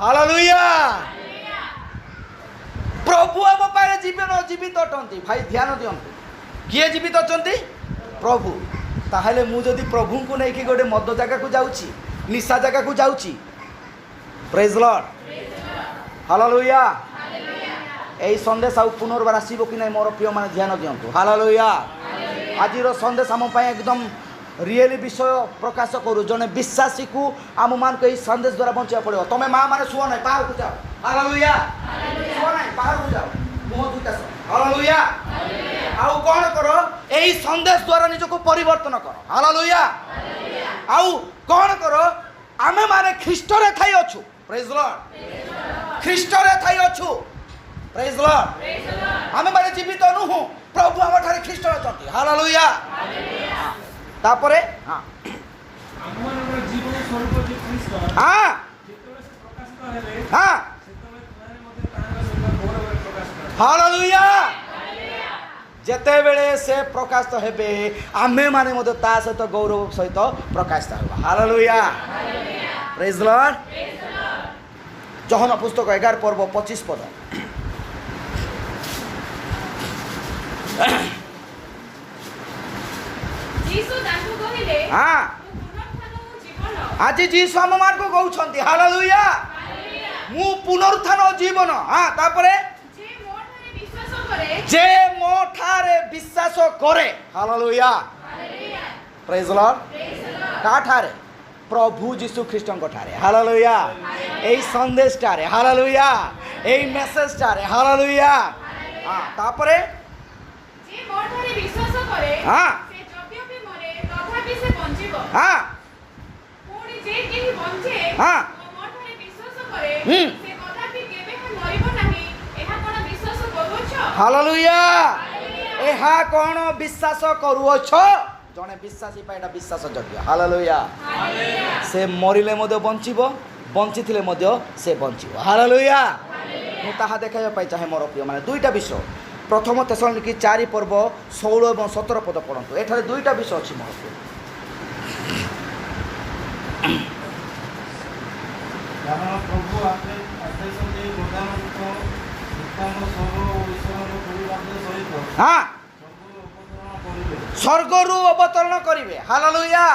ହାଲେଲୁୟା। ପ୍ରଭୁ ଆମ ପାଇଁ ଜୀବିତ ଅଟନ୍ତି। ଭାଇ ଧ୍ୟାନ ଦିଅନ୍ତୁ, କିଏ ଜୀବିତ ଅଛନ୍ତି? ପ୍ରଭୁ। ତାହେଲେ ମୁଁ ଯଦି ପ୍ରଭୁଙ୍କୁ ନେଇକି ଗୋଟେ ମଦ ଜାଗାକୁ ଯାଉଛି, ନିଶା ଜାଗାକୁ ଯାଉଛି, ପ୍ରେଜ୍ ଲର୍ଡ, ହାଲେଲୁୟା, এই সন্দেশ আউ পুনর্বার আসব কি না মোর প্রিয় মানে ধ্যান দিয়ন্তু। হালেলুয়া। আজির সন্দেশ আম পাই একদম রিয়েলি বিষয় প্রকাশ করু। জনে বিশ্বাসী কু আম মান এই সন্দেশ দ্বারা বঞ্চিয়া পড়ব। তুমি মা মানে শুও নাই, বাহারকু যাও। হালেলুয়া। শুও নাই, বাহারকু যাও। মুহ দুইটা সব। হালেলুয়া। আউ কোন করো? এই সন্দেশ দ্বারা নিজকে পরিবর্তন করো। হালেলুয়া। আউ কোন করো? আমি মানে খ্রিস্টরে থাই অছু। Praise Lord. খ্রিস্টরে থাই অছু। Praise Lord. আমি মানে জীবিত নুহু, প্রভু আমার ঠারে খ্রিস্ট অছন্তি। হালেলুয়া। তারপরে হালেলুয়া। যেতেবেলে সে প্রকাশিত হেবে, আমি মানে মধ্যে তা সহিত গৌরব সহিত প্রকাশিত হব। হালেলুয়া। Praise Lord. যোহন পুস্তক 11 পর্ব 25 পদ। আজি যীশু ଆମ ମାନଙ୍କୁ କହୁଛନ୍ତି ହାଲେଲୁୟା, ମୁଁ ପୁନରୁତ୍ଥାନ ଜୀବନ। ତାପରେ ଯେ ମୋ ଠାରେ ବିଶ୍ୱାସ କରେ। ହାଲେଲୁୟା। ପ୍ରେଜ୍ ଲର୍ଡ। କାଠାରେ? ପ୍ରଭୁ ଯୀଶୁ ଖ୍ରୀଷ୍ଟଙ୍କ ଠାରେ। ହାଲେଲୁୟା। এই সন্দেশটারে। হালেলুয়া। এই মেসেজটারে। হালেলুয়া। তারপরে যে মোর ঠারে বিশ্বাস করে, সে যদ্যপি মরে তথাপি সে বঞ্চিব। পুনি যে কেহি বঞ্চে মোর ঠারে বিশ্বাস করে, সে কদাপি কেবে মরিব নাহি। এহা কোন বিশ্বাস করুছ? হালেলুয়া। এহা কোন বিশ্বাস করুছ? জনে বিশ্বাসী পাই এটা বিশ্বাসযোগ্য। হালেলুয়া। সে মরিলে মধ্যে বঞ্চিব, বঞ্চিলে মধ্যে সে বঞ্চিব। হালেলুয়া। ମୁଁ ତାହା ଦେଖାଇବା ପାଇଁ ଚାହେଁ ମୋର ପ୍ରିୟ ମାନେ ଦୁଇଟା ବିଷୟ। ପ୍ରଥମ ତେସଲୋନିକେ 4 ପର୍ବ 16 ଏବଂ 17 ପଦ ପଢ଼ନ୍ତୁ। ଏଠାରେ ଦୁଇଟା ବିଷୟ ଅଛି ମୋର ପ୍ରିୟ। ସ୍ୱର୍ଗରୁ ଅବତରଣ କରିବେ। ହାଲେଲୁୟା।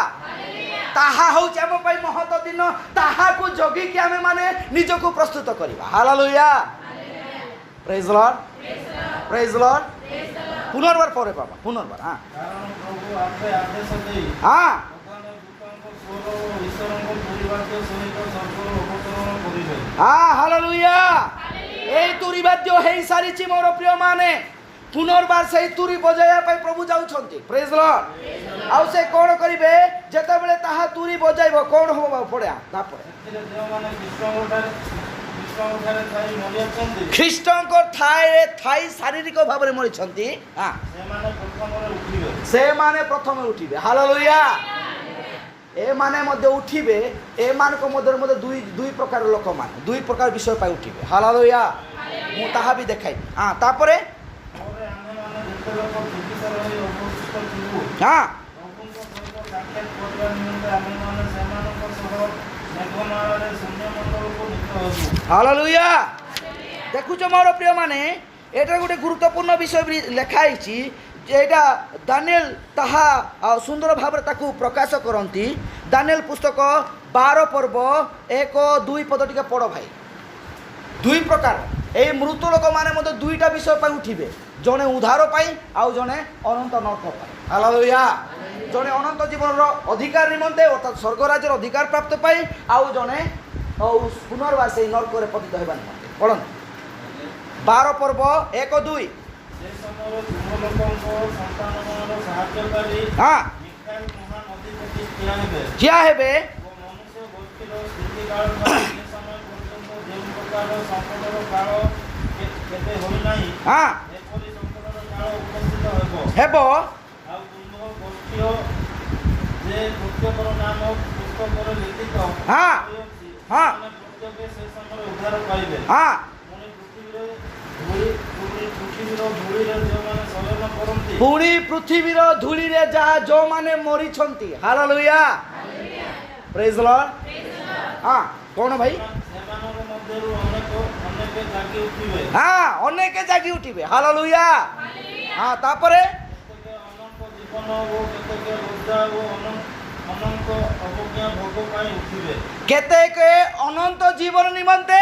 ତାହା ହେଉଛି ଆମ ପାଇଁ ମହତ ଦିନ। ତାହାକୁ ଜଗିକି ଆମେ ମାନେ ନିଜକୁ ପ୍ରସ୍ତୁତ କରିବା। ହାଲେଲୁୟା। ପ୍ରେଜ୍ ଲର୍ଡ। ପ୍ରେଜ୍ ଲର୍ଡ। ପୁନର୍ବାର ପରେ ବାବା, ପୁନର୍ବାର। ହାଲେଲୁୟା। এই তুরি বাদ্য ହେଇ ସାରିଛି ମୋର ପ୍ରିୟ ମାନେ। পুনর্বার সেই তুরি বজাইয়া পাই প্রভু যাউଛନ୍ତି। Praise Lord. ଆଉ ସେ କ'ଣ କରିବେ? ଯେତେବେଳେ ତାହା ତୁରି ବଜାଇବ କ'ଣ ହବ ପଡ଼େ? ତାପରେ ଖ୍ରୀଷ୍ଟଙ୍କ ଥାଇ ଶାରୀରିକ ଭାବରେ ମରିଛନ୍ତି। ସେମାନେ ପ୍ରଥମେ ଉଠିବେ। ହାଲେଲୁୟା। ଏମାନେ ମଧ୍ୟ ଉଠିବେ। ଏମାନଙ୍କ ମଧ୍ୟରେ ଦୁଇ ପ୍ରକାର ଲୋକମାନେ ଦୁଇ ପ୍ରକାର ବିଷୟ ପାଇଁ ଉଠିବେ। ହାଲେଲୁୟା। ମୁଁ ତାହା ବି ଦେଖାଇ। ତାପରେ ହାଲେଲୁୟା। ଦେଖୁଛ ମୋର ପ୍ରିୟ ମାନେ, ଏଟା ଗୋଟେ ଗୁରୁତ୍ୱପୂର୍ଣ୍ଣ ବିଷୟ ଲେଖା ହେଇଛି। ଏଇଟା ଦାନିଏଲ ତାହା ସୁନ୍ଦର ଭାବରେ ତାକୁ ପ୍ରକାଶ କରନ୍ତି। ଦାନିଏଲ ପୁସ୍ତକ 12 ପର୍ବ 1-2 ପଦ ଟିକେ ପଢ଼ ଭାଇ। ଦୁଇ ପ୍ରକାର এই ମୃତ ଲୋକମାନେ ମଧ୍ୟ ଦୁଇଟା ବିଷୟ ପାଇଁ ଉଠିବେ। ଜଣେ ଉଦ୍ଧାର ପାଇଁ ଆଉ ଜଣେ ଅନନ୍ତ ନରକ ପାଇଁ। ହାଲେଲୁୟା। ଜଣେ ଅନନ୍ତ ଜୀବନର ଅଧିକାର ନିମନ୍ତେ ଅର୍ଥାତ୍ ସ୍ୱର୍ଗ ରାଜ୍ୟର ଅଧିକାର ପ୍ରାପ୍ତ ପାଇଁ, ଆଉ ଜଣେ ପୁନର୍ବାର ସେଇ ନରକରେ ପତିତ ହେବା ନିମନ୍ତେ। ପଢ଼ନ୍ତୁ 12 ପର୍ବ 1-2। ଠିଆ ହେବେ। ହେବ। ପୁଣି ପୃଥିବୀର ଧୂଳିରେ ଯାହା ଯେଉଁମାନେ ମରିଛନ୍ତି। ହାଲେଲୁୟା। ପ୍ରେଜ୍ ଦ ଲର୍ଡ। କଣ ଭାଇ? ଅନେକ ଜାଗି ଉଠିବେ। ହାଲେଲୁୟା। ତାପରେ କେତେକ ଅନନ୍ତ ଜୀବନ ନିମନ୍ତେ,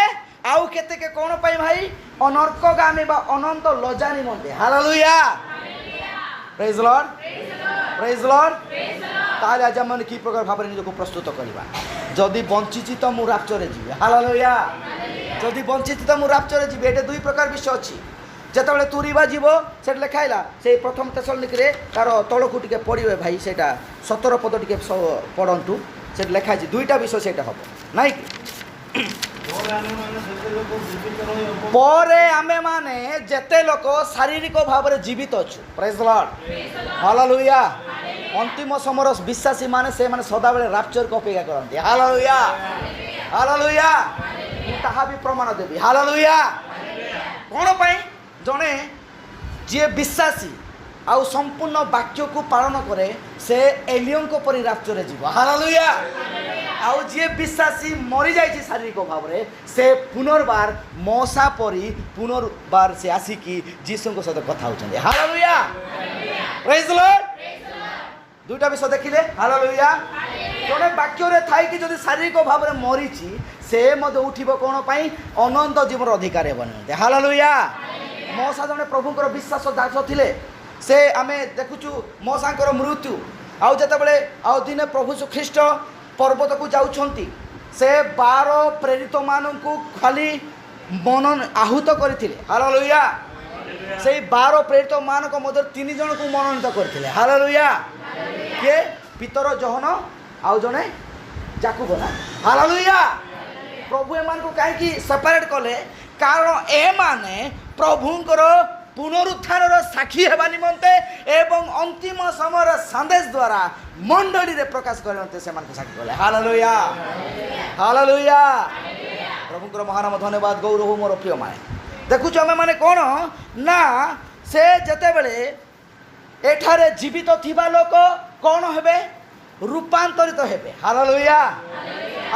ଆଉ କେତେକ କଣ ପାଇଁ ଭାଇ? ଅନର୍କଗାମୀ ବା ଅନନ୍ତ ଲଜ୍ଜା ନିମନ୍ତେ। ହାଲେଲୁୟା। ପ୍ରେଜ୍ ଦ ଲର୍ଡ। ପ୍ରେଜ୍ ଦ ଲର୍ଡ। ତାହେଲେ ଆଜି ଆମେ କି ପ୍ରକାର ଭାବରେ ନିଜକୁ ପ୍ରସ୍ତୁତ କରିବା? ଯଦି ବଞ୍ଚିଛି ତ ମୁଁ ରାପ୍ଚରରେ ଯିବି। ହାଲେଲୁୟା। ଯଦି ବଞ୍ଚିଛି ତ ମୁଁ ରାପ୍ଚରରେ ଯିବି। ଏଇଟା ଦୁଇ ପ୍ରକାର ବିଷୟ ଅଛି। ଯେତେବେଳେ ତୁରିବା ଯିବ ସେଠି ଲେଖା ହେଲା ସେଇ ପ୍ରଥମ ତେସଲୋନିକେରେ ତାର ତଳକୁ ଟିକେ ପଡ଼ିବେ ଭାଇ, ସେଇଟା 17 ପଦ ଟିକେ ପଢ଼ନ୍ତୁ। ସେଠି ଲେଖା ଅଛି ଦୁଇଟା ବିଷୟ ସେଇଟା ହେବ ନାଇଁ କି? ପରେ ଆମେମାନେ ଯେତେ ଲୋକ ଶାରୀରିକ ଭାବରେ ଜୀବିତ ଅଛୁ। ପ୍ରେଜ୍ ଦ ଲର୍ଡ। ହାଲେଲୁୟା। ଅନ୍ତିମ ସମୟର ବିଶ୍ୱାସୀ ମାନେ ସେମାନେ ସଦାବେଳେ ରାପ୍ଚରକୁ ଅପେକ୍ଷା କରନ୍ତି। ହାଲେଲୁୟା। ହାଲେଲୁୟା। ମୁଁ ତାହା ବି ପ୍ରମାଣ ଦେବି। ହାଲେଲୁୟା। କ'ଣ ପାଇଁ? ଜଣେ ଯିଏ ବିଶ୍ୱାସୀ ଆଉ ସମ୍ପୂର୍ଣ୍ଣ ବାକ୍ୟକୁ ପାଳନ କରେ ସେ ଏଲିୟଙ୍କ ପରି ରାପ୍ଚରରେ ଯିବ। ହାଲେଲୁୟା। ଆଉ ଯିଏ ବିଶ୍ୱାସୀ ମରିଯାଇଛି ଶାରୀରିକ ଭାବରେ ସେ ପୁନର୍ବାର ମଶା ପରି ପୁନର୍ବାର ସେ ଆସିକି ଯୀଶୁଙ୍କ ସହିତ କଥା ହେଉଛନ୍ତି। ହାଲେଲୁୟା। ପ୍ରେଜ୍ ଦ ଲର୍ଡ। ଦୁଇଟା ବିଷୟ ଦେଖିଲେ। ହାଲେଲୁୟା। ଜଣେ ବାକ୍ୟରେ ଥାଇକି ଯଦି ଶାରୀରିକ ଭାବରେ ମରିଛି ସେ ମଧ୍ୟ ଉଠିବ କ'ଣ ପାଇଁ? ଅନନ୍ତ ଜୀବନର ଅଧିକାର ହେବ ନିମନ୍ତେ। ହାଲେଲୁୟା। ମଶା ଜଣେ ପ୍ରଭୁଙ୍କର ବିଶ୍ୱାସ ଦାସ ଥିଲେ। ସେ ଆମେ ଦେଖୁଛୁ ମଶାଙ୍କର ମୃତ୍ୟୁ। ଆଉ ଯେତେବେଳେ ଆଉ ଦିନେ ପ୍ରଭୁ ଖ୍ରୀଷ୍ଟ ପର୍ବତକୁ ଯାଉଛନ୍ତି ସେ 12 ପ୍ରେରିତମାନଙ୍କୁ ଖାଲି ଆହୁତ କରିଥିଲେ। ହାଲେଲୁୟା। ସେଇ 12 ପ୍ରେରିତମାନଙ୍କ ମଧ୍ୟରେ 3 ଜଣଙ୍କୁ ମନୋନୀତ କରିଥିଲେ। ହାଲେଲୁୟା। କିଏ? ପିତର, ଯୋହନ ଆଉ ଜଣେ ଯାକୁବ ନା। ହାଲେଲୁୟା। ପ୍ରଭୁ ଏମାନଙ୍କୁ କାହିଁକି ସେପାରେଟ୍ କଲେ? କାରଣ ଏମାନେ ପ୍ରଭୁଙ୍କର ପୁନରୁତ୍ଥାନର ସାକ୍ଷୀ ହେବା ନିମନ୍ତେ ଏବଂ ଅନ୍ତିମ ସମୟର ସନ୍ଦେଶ ଦ୍ୱାରା ମଣ୍ଡଳୀରେ ପ୍ରକାଶ କରିବା ନିମନ୍ତେ ସେମାନଙ୍କୁ ସାକ୍ଷୀ କଲେ। ହାଲେଲୁୟା। ହାଲେଲୁୟା। ପ୍ରଭୁଙ୍କର ମହାନାମ ଧନ୍ୟବାଦ ଗୌରବ। ମୋର ପ୍ରିୟମାନେ, ଦେଖୁଛୁ ଆମେମାନେ କ'ଣ ନା ସେ ଯେତେବେଳେ ଏଠାରେ ଜୀବିତ ଥିବା ଲୋକ କ'ଣ ହେବେ? ରୂପାନ୍ତରିତ ହେବେ। ହାଲେଲୁୟା।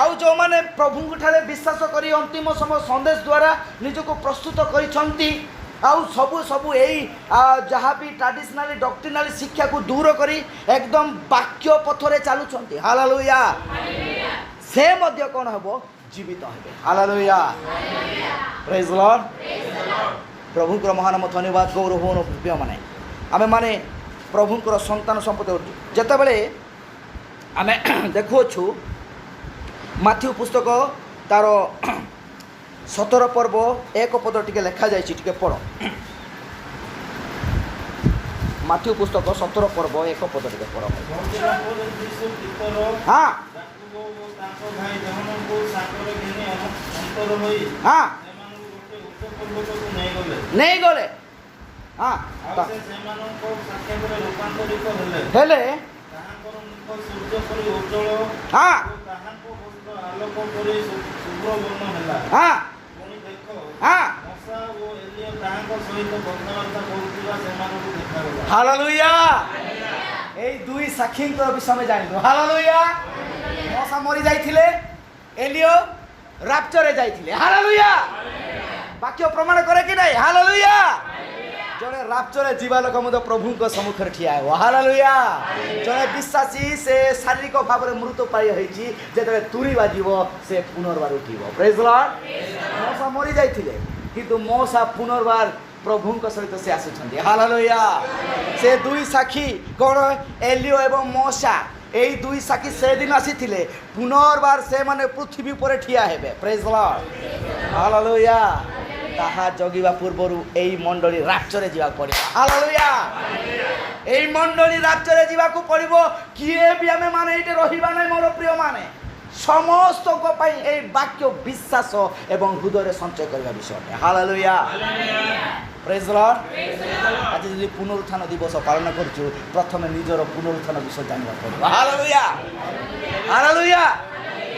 ଆଉ ଯେଉଁମାନେ ପ୍ରଭୁଙ୍କଠାରେ ବିଶ୍ୱାସ କରି ଅନ୍ତିମ ସମୟ ସନ୍ଦେଶ ଦ୍ୱାରା ନିଜକୁ ପ୍ରସ୍ତୁତ କରିଛନ୍ତି ଆଉ ସବୁ ଏଇ ଯାହା ବି ଟ୍ରାଡିସନାଲି ଡକ୍ଟ୍ରିନାଲି ଶିକ୍ଷାକୁ ଦୂର କରି ଏକଦମ ବାକ୍ୟ ପଥରେ ଚାଲୁଛନ୍ତି। ହାଲେଲୁୟା। ସେ ମଧ୍ୟ କ'ଣ ହେବ? ଜୀବିତ ହେବେ। ହାଲେଲୁୟା। ପ୍ରେଜ୍ ଦ ଲର୍ଡ। ପ୍ରଭୁଙ୍କର ମହାନାମ ଧନ୍ୟବାଦ ଗୌରବ। ପ୍ରିୟମାନେ, ଆମେମାନେ ପ୍ରଭୁଙ୍କର ସନ୍ତାନ ସମ୍ପତ୍ତି ଅଛୁ। ଯେତେବେଳେ ଆମେ ଦେଖୁଅଛୁ ମାଥ୍ୟୁ ପୁସ୍ତକ ତାର 17 ପର୍ବ 1 ପଦ ଟିକେ ଲେଖାଯାଇଛି, ଟିକେ ପଢ଼। ମାଥ୍ୟୁ ପୁସ୍ତକ 17 ପର୍ବ 1 ପଦ ଟିକେ ପଢ଼। ହଁ। ଅନ୍ତର ହୋଇ ହଁ ସେମାନଙ୍କୁ ଗୋଟେ ଉଚ୍ଚ ପର୍ବତକୁ ନେଇଗଲେ। ନେଇଗଲେ। ହଁ ଆଉ ସେ ସେମାନଙ୍କ ସାକ୍ଷାତରେ ରୂପାନ୍ତରିତ ହେଲେ। ହେଲେ ତାହାଙ୍କର ମୁଖ ସୂର୍ଯ୍ୟ ପରି ଉଜ୍ଜ୍ୱଳ ହଁ ଓ ତାହାଙ୍କ ବସ୍ତ୍ର ଆଲୋକ ପରି ଶୁଭ୍ର ବର୍ଣ୍ଣ ହେଲା। ହଁ ପୁଣି ଦେଖ, ହଁ ମୂଷା ଓ ଏଲିୟ ତାହାଙ୍କ ସହିତ କଥାବାର୍ତ୍ତା କରୁଥିବା ସେମାନଙ୍କୁ ଦେଖାଗଲା। ହାଲେଲୁୟା। এই দুই সাক্ষীଙ୍କ ବିଷୟ ଆମେ ଜାଣିଲୁ। ହାଲେଲୁୟା। ମଶା ମରି ଯାଇଥିଲେ, ଏଲିଓ ରାପ୍ଚରରେ ଯାଇଥିଲେ। ହାଲେଲୁୟା। ବାକ୍ୟ ପ୍ରମାଣ କରେ କି ନାହିଁ? ହାଲେଲୁୟା। ଜଣେ ରାପ୍ଚରରେ ଯିବା ଲୋକ ମଧ୍ୟ ପ୍ରଭୁଙ୍କ ସମ୍ମୁଖରେ ଠିଆ ହେବ। ହାଲେଲୁୟା। ଜଣେ ବିଶ୍ୱାସୀ ସେ ଶାରୀରିକ ଭାବରେ ମୃତ୍ୟୁ ପାଇ ହୋଇଛି, ଯେତେବେଳେ ତୁରୀ ବାଜିବ ସେ ପୁନର୍ବାର ଉଠିବ। ପ୍ରେଜ୍ ଦ ଲର୍ଡ। ମଶା ମରି ଯାଇଥିଲେ, କିନ୍ତୁ ମଶା ପୁନର୍ବାର ପ୍ରଭୁଙ୍କ ସହିତ ସେ ଆସୁଛନ୍ତି। ହାଲେଲୁୟା। ସେ ଦୁଇ ସାକ୍ଷୀ କ'ଣ? ଏଲିଓ ଏବଂ ମଶା, এই দুই সাক্ষী সেদিন আসিଥିଲେ, পুনর্বার সেমানে পৃথিবী উপরে ঠিয়া হেবে। প্রেজ দ লর্ড। হালেলুয়া। তাহা জগিবা পূର୍ବরু এই মণ্ডলী রাজ্যরে যাওয়া পড়িব। হালেলুয়া। এই মণ্ডলী রাজ্যরে যাওয়াকু পড়িব। কিয়ে বি আমি মানে এইটা রহিবা নাই মোর প্রিয় মানে সমস্তଙ୍କ ପାଇଁ এই বাক্য বিশ্বাস এবং হৃদୟରେ সঞ্চয় କରିବା বিষয়টা। হালেলুয়া। প্রেজ দ লর্ড। আজ যদি পুনরুত্থান দিবস পালন করছু, প্রথমে নিজের পুনরুত্থান বিষয় জানিবা পড়িব। হালেলুয়া। হালেলুয়া।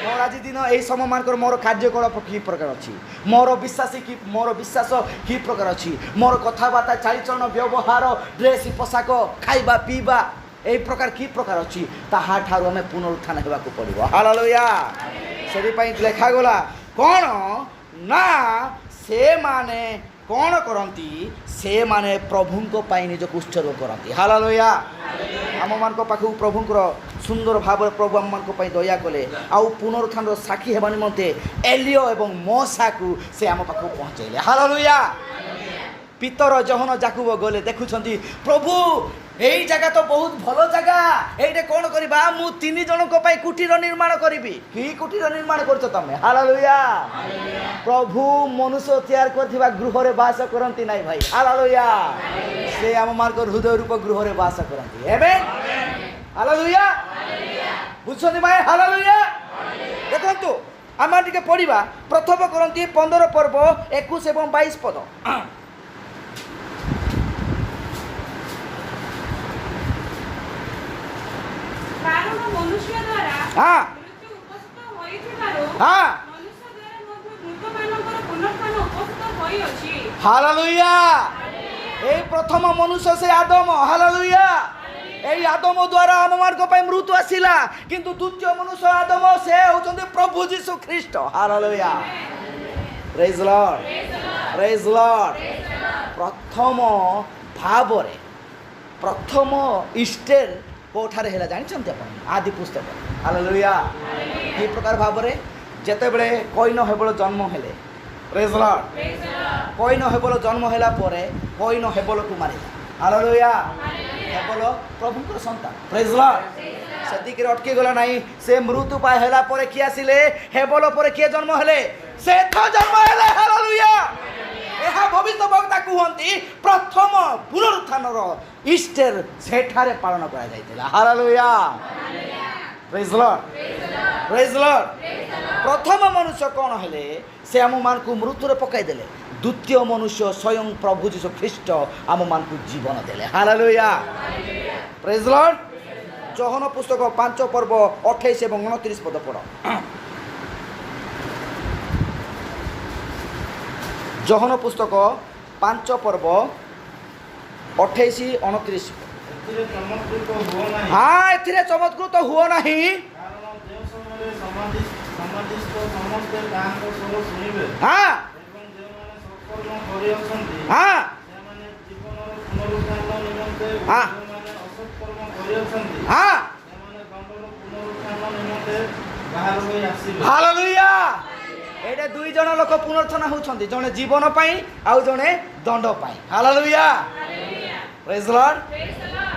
মোর আজ দিন এই সময় মানকর মোর কার্যকলাপ কি প্রকার অছি, মোর বিশ্বাসী কি, মোর বিশ্বাস কি প্রকার অছি, মোর কথাবার্তা চারিচলন ব্যবহার ড্রেস পোশাক খাইবা পিଇବା এই প্রকার কি প্রকার অছি, তাহা ঠারু আমি পুনরুত্থান হেবাকু পড়িব। হালেলুয়া। সেপাই লেখাগলা কোন না সেমানে କ'ଣ କରନ୍ତି, ସେମାନେ ପ୍ରଭୁଙ୍କ ପାଇଁ ନିଜକୁ ଉତ୍ସର୍ଗ କରନ୍ତି। ହାଲେଲୁୟା। ଆମମାନଙ୍କ ପାଖକୁ ପ୍ରଭୁଙ୍କର ସୁନ୍ଦର ଭାବରେ ପ୍ରଭୁ ଆମମାନଙ୍କ ପାଇଁ ଦୟା କଲେ, ଆଉ ପୁନରୁତ୍ଥାନର ସାକ୍ଷୀ ହେବା ନିମନ୍ତେ ଏଲିଓ ଏବଂ ମଶାକୁ ସେ ଆମ ପାଖକୁ ପହଞ୍ଚାଇଲେ। ହାଲେଲୁୟା। ପିତର ଜହନ ଯାକୁବ ଗଲେ, ଦେଖୁଛନ୍ତି ପ୍ରଭୁ এই জায়গা তো বহুত ভালো জায়গা, এইটা কোন করিবা? মু 3 জনক পাই কুটির নির্মাণ করিবি। কি কুটির নির্মাণ করছো তুমি? হালেলুয়া। প্রভু মনুষ্য তৈয়ার করথিবা গৃহরে বাস করন্তি নাই ভাই। হালেলুয়া। সে আমমানকর হৃদয় রূপ গৃহরে বাস করন্তি। আমেন। হালেলুয়া। বুঝছনি ভাই? হালেলুয়া। দেখন্তু আমরা টিকে পড়িবা প্রথম করন্তি 15 পর্ব 21 এবং 22 পদ। କାରଣ ମନୁଷ୍ୟ ଦ୍ୱାରା হ্যাঁ ମୃତ୍ୟୁ ଉପସ୍ଥିତ ହୋଇଥିବାରୁ হ্যাঁ ମନୁଷ୍ୟ ଦ୍ୱାରା ମଧ୍ୟ ମୃତମାନଙ୍କର ପୁନରୁତ୍ଥାନ ଉପସ୍ଥିତ ହୋଇଅଛି। হালেলুয়া। এই প্রথম মনুষ্য সে আদম। হালেলুয়া। এই আদম দ্বারা আমমানଙ୍କ ପାଇଁ মৃত্যু আসিলা, কিন্তু দ্বিতীয় মনুষ্য আদম সে হউଛନ୍ତି প্রভু যীশু খ্রিস্ট। হালেলুয়া। প্রেজ দ লর্ড। প্রেজ দ লর্ড। প্রথম ভাবরে প্রথম ইষ্টের কোঠারে হেলা জানিଛନ୍ତି ଆପଣ? ଆଦି ପୁସ୍ତକ। ହାଲେଲୁୟା। এই প্রকার ভাবরে যেতেবেলে কইন হেবল জন্ম হেলে, প্রেজ দ লর্ড, কইন হেবল জন্ম হেলা পরে কইন হেবলକୁ মারিলা। হালেলুয়া। হেবল প্রভুଙ୍କର সন্তান। প্রেজ দ লর্ড। সেদিকে অটকি গলা নাই, সে মৃত্যু পায় হেলা পরে কি আসিলে? হেবল পরে কিଏ জন্ম হেলে? সেথ জন্ম হেলে। হালেলুয়া। ଏହା ଭବିଷ୍ୟବକ୍ତା କୁହନ୍ତି ପ୍ରଥମ ପୁନରୁତ୍ଥାନର ଇଷ୍ଟର ସେଠାରେ ପାଳନ କରାଯାଇଥିଲା। ହାଲେଲୁୟା। ପ୍ରେଜ୍ ଦ ଲର୍ଡ। ପ୍ରେଜ୍ ଦ ଲର୍ଡ। ପ୍ରଥମ ମନୁଷ୍ୟ କ'ଣ ହେଲେ? ସେ ଆମମାନଙ୍କୁ ମୃତ୍ୟୁରେ ପକାଇଦେଲେ। ଦ୍ୱିତୀୟ ମନୁଷ୍ୟ ସ୍ୱୟଂ ପ୍ରଭୁ ଯୀଶୁ ଖ୍ରୀଷ୍ଟ ଆମମାନଙ୍କୁ ଜୀବନ ଦେଲେ। ହାଲେଲୁୟା। ପ୍ରେଜ୍ ଦ ଲର୍ଡ। ଯୋହନ ପୁସ୍ତକ 5 ପର୍ବ 28 ଏବଂ 29 ପଦ ପଢ଼। ଯୋହନ ପୁସ୍ତକ 5 ପର୍ବ 28 29। ଏଥିରେ ଚମତ୍କୃତ ହୁଅ ନାହିଁ। ହଁ, ଏଥିରେ ଚମତ୍କୃତ ହୁଅ ନାହିଁ। କାରଣ ଯେଉଁ ସମୟରେ ସମାଧିସ୍ଥ ସମସ୍ତେ ତାହାଙ୍କ ସ୍ୱର ଶୁଣିବେ, ହଁ ଏବଂ ଯେଉଁମାନେ ସତ୍କର୍ମ କରିଅଛନ୍ତି ହଁ ସେମାନେ ଜୀବନର ପୁନରୁତ୍ଥାନ ନିମନ୍ତେ, ହଁ। ଯେଉଁମାନେ ଅସତ୍କର୍ମ କରିଅଛନ୍ତି ହଁ। ସେମାନେ ଦଣ୍ଡର ପୁନରୁତ୍ଥାନ ନିମନ୍ତେ ବାହାର ହୋଇ ଆସିବେ। ହାଲେଲୁୟା। ଏଇଟା ଦୁଇ ଜଣ ଲୋକ ପୁନରୁତ୍ଥାନ ହେଉଛନ୍ତି, ଜଣେ ଜୀବନ ପାଇଁ ଆଉ ଜଣେ ଦଣ୍ଡ ପାଇଁ। ହାଲେଲୁୟା। ପ୍ରେଜ୍ ଦ ଲର୍ଡ।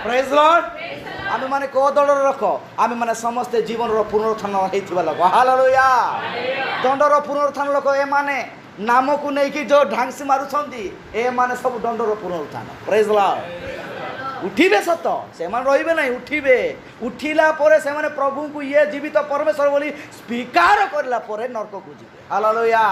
ପ୍ରେଜ୍ ଦ ଲର୍ଡ। ଆମେମାନେ କୋଉ ଦଳର ଲୋକ? ଆମେମାନେ ସମସ୍ତେ ଜୀବନର ପୁନରୁତ୍ଥାନ ହେଇଥିବା ଲୋକ। ହାଲେଲୁୟା। ଦଣ୍ଡର ପୁନରୁତ୍ଥାନ ଲୋକ ଏମାନେ ନାମକୁ ନେଇକି ଯୋଉ ଢାଂସି ମାରୁଛନ୍ତି, ଏମାନେ ସବୁ ଦଣ୍ଡର ପୁନରୁତ୍ଥାନ। ପ୍ରେଜ୍ ଦ ଲର୍ଡ। उठिबे सत से रहिबे नहीं उठिबे उठिला परे से माने प्रभु को ये जीवित परमेश्वर बोली स्वीकार करला परे नरक को जीवे हालेलुया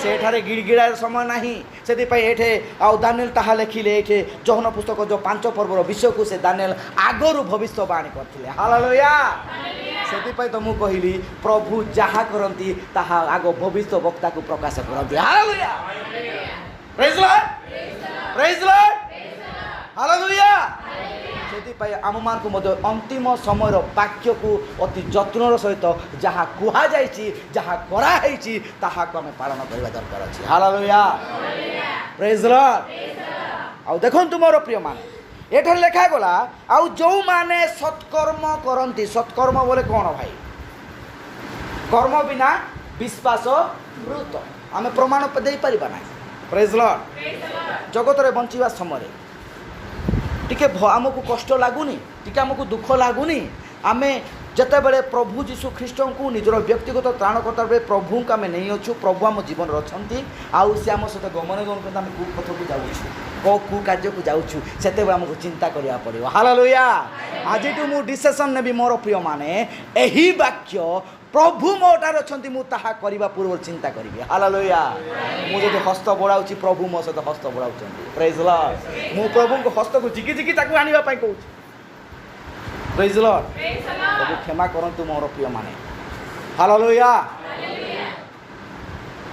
से ठारे गिड़गिड़ा समय नाही सेति पई एठे आ दानिएल ताहा लेखिले एठे जोहन पुस्तक जो 5 पर्वर विषय को से दानिएल आगरु भविष्यवाणी करथिले हालेलुया सेति पई तो मु कहिली प्रभु जहा करंती ताहा आगो भविष्य वक्ता को प्रकाश करंती हालेलुया प्रेज लॉर्ड हालेलुया से आम मान को अंतिम समय वाक्य को अति जत्नर सहित जहाँ कुहा जाइछि जहाँ कराई ताहाको आम पालन करबा दरकार अछि हालेलुया प्रेज लॉर्ड आ देखंतु मोर प्रिय माने एठार लेखा गला आ जो माने सत्कर्म करंती सत्कर्म बोले कौन भाई कर्म बिना विश्वास मृत आम प्रमाण दे पारिबा ना प्रेज लॉर्ड जगत रे बंचिबा समय टिके आमको कष्ट लगुनि टिके आमको दुख लगुनि आमे जते बेले प्रभु जीशु ख्रीष्ट को निजर व्यक्तिगत त्राणकर्ता बेले प्रभु को आम नहीं अच्छु प्रभु आम जीवन अच्छा आउ सी आम सहित गमन गमन करते आम कुपथ को जाऊँ कु कार्य को जाऊँ से आमको चिंता करा पड़ो हालेलुया आज मु डिसीजन नेबी मोर प्रिय माने एही वाक्य प्रभु मोटार अच्छा मुझे करने पूर्व चिंता करी हालेलुया मुझे हस्त बढ़ाऊँ प्रभु मो सहित हस्त बढ़ाऊँ प्रेज लॉर्ड मु प्रभु को हस्त को जिकी जिकी ताकू आनिबा पई कहूँ प्रेज लॉर्ड प्रभु क्षमा करंतु मोर प्रिय माने हालेलुया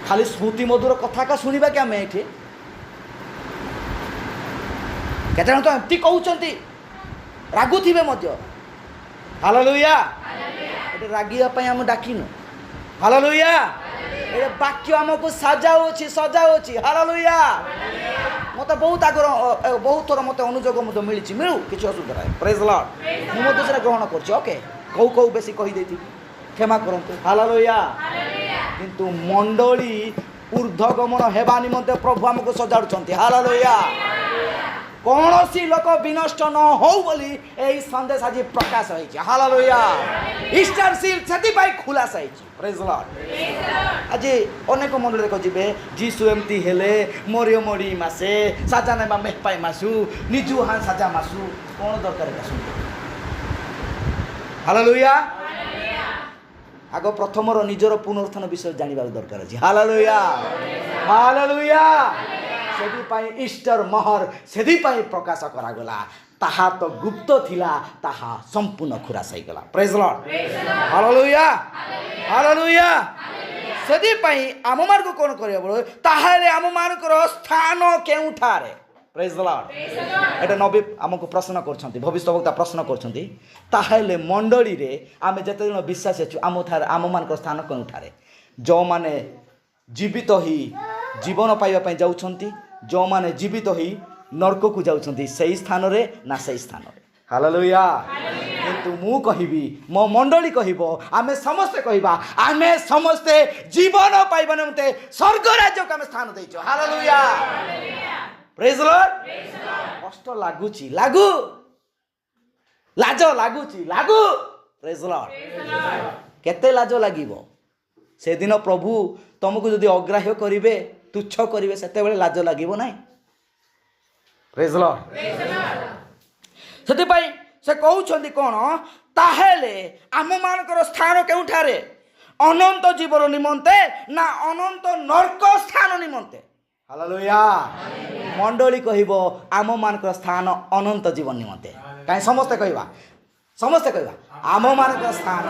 खाली स्मृति मधुर कथा का सुनिबा कि आम ये केते तो एमती कहउचंती रागुथिबे मध्य हालेलुया एटे रागिया पई हम डाकिनु हालेलुया ए वाक्य हमको सजाउछि हालेलुया मते बहुत आग्रह बहुत थोर मते अनुजोग मते मिलिछि मिलु किछि असुविधा नाही प्रेज लॉर्ड मु मते सेरा ग्रहण करछि ओके कौ बेसी कहि देथि क्षमा करंतु हालेलुया किंतु मंडली ऊर्ध्वगमन हेबा निमंते प्रभु हमको सजाउछंती हालेलुया कौन सी लोक विनष्ट न हो बोली यही संदेश आज प्रकाश होइछि हालेलुया ईस्टर सील सेति पाई खुलासा होइछि प्रेज लॉर्ड आज अनेक मंडल देखो जिबे जीसु एमती हेले मरियो मरी मासे साजा नेबा मेपाई मासु निजु हां साजा मासु कोन दरकार का सुन हालेलुया आगो प्रथमर निजर पुनरुत्थान विषय जानिबा दरकार अछि हालेलुया हालेलुया सेदी पाई ईस्टर महर सेदी पाई प्रकाश करागला ताहा तो गुप्त थिला ताहा संपूर्ण खुरास गला प्रेज लॉर्ड हालेलुया हालेलुया सेदी पाई आम मार्ग कोन करिया बोलो ताहारे आम मार्ग स्थान केउठारे प्रेज लॉर्ड एटा नबी हमको प्रश्न करछंती भविष्यवक्ता प्रश्न करछंती ताहाले मंडली रे आमे जते जन विश्वास अछि आम मानक स्थान केउठारे जो माने जीवित ही जीवन पाइबा पई जाउछंती जो माने जीवित ही नरक को जाउछंती सही स्थान रे ना सही स्थान रे हालेलुया किंतु मु कहिबी मो मंडली कहिबो आमे समस्त कहिबा आमे समस्त जीवन पाइबा नमते स्वर्ग राज्य को आमे स्थान दैछो हालेलुया प्रेज लॉर्ड कष्ट लागुची लागू लाज लागुची लागू प्रेज लॉर्ड केते लाज लागिबो से दिन प्रभु तुमको जदि अग्राह्य करिवे तुच्छ करिवे सेते बेले लाज लागिबो नाही प्रेज लॉर्ड सेते पई से कहउछंदी कोन ताहेले आम मानकर स्थान केउठारे अनंत जीवन निमंते ना अनंत नरक स्थान निमंते हालेलुया मंडली कहिबो आम मानकर स्थान अनंत जीवन निमंते काई समस्त कहबा आम मानकर स्थान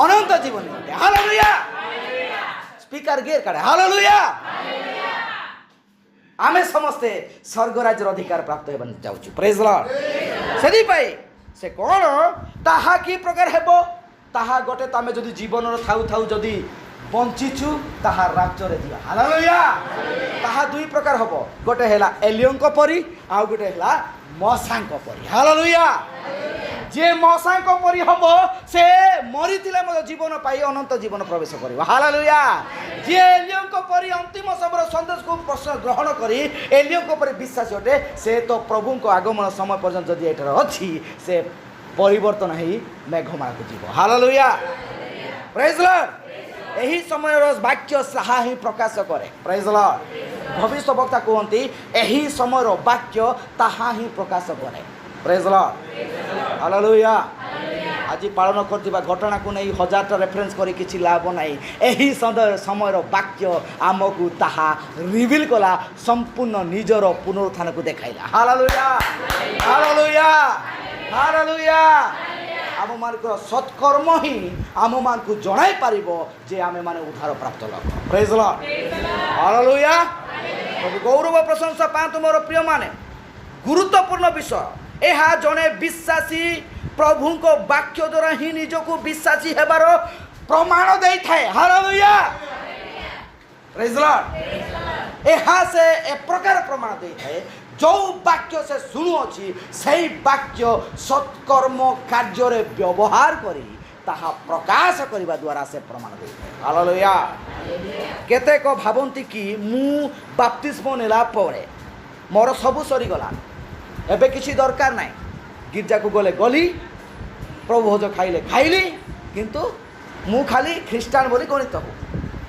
अनंत जीवन निमंते हालेलुया स्पीकर गेर काढे हालेलुया आमे समस्ते स्वर्ग राज्य अधिकार प्राप्त हेबन जाउछु प्रेज लॉर्ड सेदी पई से कोन ताहा की प्रकार हेबो ताहा गोटे तमे जदी जीवन रो थाउ थाउ जदी बंचिछु ताहा राज्य रे दिया हालेलुया ताहा दुई प्रकार हबो गोटे हेला एलियन को परी आ गोटे हेला मसांक परी हालेलुया जे मसांक परी हबो से मरी थिले मो जीवन पाई अनंत जीवन प्रवेश करिवो हालेलुया जे एलियन को परी अंतिम सबर संदेश को ग्रहण करी एलियन को परी विश्वास होते से तो प्रभु को आगमन समय पर्यंत जदी एटर अछि से परिवर्तन हेई मेघमाला को जीवो हालेलुया प्रेज लॉर्ड एही समय वाक्य साहा ही प्रकाश करे प्रेज लॉर्ड भविष्यवक्ता कहते एही समय वाक्य ताहा ही प्रकाश करे ପ୍ରେଜ୍ ଲର୍ଡ ହାଲେଲୁୟା। ଆଜି ପାଳନ କରୁଥିବା ଘଟଣାକୁ ନେଇ ହଜାରଟା ରେଫରେନ୍ସ କରି କିଛି ଲାଭ ନାହିଁ। ଏହି ସମୟର ବାକ୍ୟ ଆମକୁ ତାହା ରିଭିଲ୍ କଲା, ସମ୍ପୂର୍ଣ୍ଣ ନିଜର ପୁନରୁତ୍ଥାନକୁ ଦେଖାଇଲା। Hallelujah hallelujah hallelujah. ଆମମାନଙ୍କର ସତ୍କର୍ମ ହିଁ ଆମମାନଙ୍କୁ ଜଣାଇ ପାରିବ ଯେ ଆମେମାନେ ଉଦ୍ଧାର ପ୍ରାପ୍ତ ଲୋକ। ପ୍ରେଜ୍ ଲର୍ଡ ହାଲେଲୁୟା। ପ୍ରଭୁ ଗୌରବ ପ୍ରଶଂସା ପାଆନ୍ତୁ ମୋର ପ୍ରିୟମାନେ। ଗୁରୁତ୍ୱପୂର୍ଣ୍ଣ ବିଷୟ ଏହା। ଜଣେ ବିଶ୍ୱାସୀ ପ୍ରଭୁଙ୍କ ବାକ୍ୟ ଦ୍ୱାରା ହିଁ ନିଜକୁ ବିଶ୍ୱାସୀ ହେବାର ପ୍ରମାଣ ଦେଇଥାଏ। ହାଲେଲୁୟା ପ୍ରେଜ୍ ଲର୍ଡ। ଏହା ସେ ଏ ପ୍ରକାର ପ୍ରମାଣ ଦେଇଥାଏ, ଯେଉଁ ବାକ୍ୟ ସେ ଶୁଣୁଅଛି ସେହି ବାକ୍ୟ ସତ୍କର୍ମ କାର୍ଯ୍ୟରେ ବ୍ୟବହାର କରି ତାହା ପ୍ରକାଶ କରିବା ଦ୍ୱାରା ସେ ପ୍ରମାଣ ଦେଇଥାଏ। ହାଲେଲୁୟା। କେତେକ ଭାବନ୍ତି କି ମୁଁ ବାପ୍ତିସ୍ମ ନେଲା ପରେ ମୋର ସବୁ ସରିଗଲା, ଏବେ କିଛି ଦରକାର ନାହିଁ, ଗିର୍ଜାକୁ ଗଲେ ଗଲି, ପ୍ରଭୁ ଭୋଜ ଖାଇଲେ ଖାଇଲି, କିନ୍ତୁ ମୁଁ ଖାଲି ଖ୍ରୀଷ୍ଟିଆନ ବୋଲି ଗଣିତ ହଉ।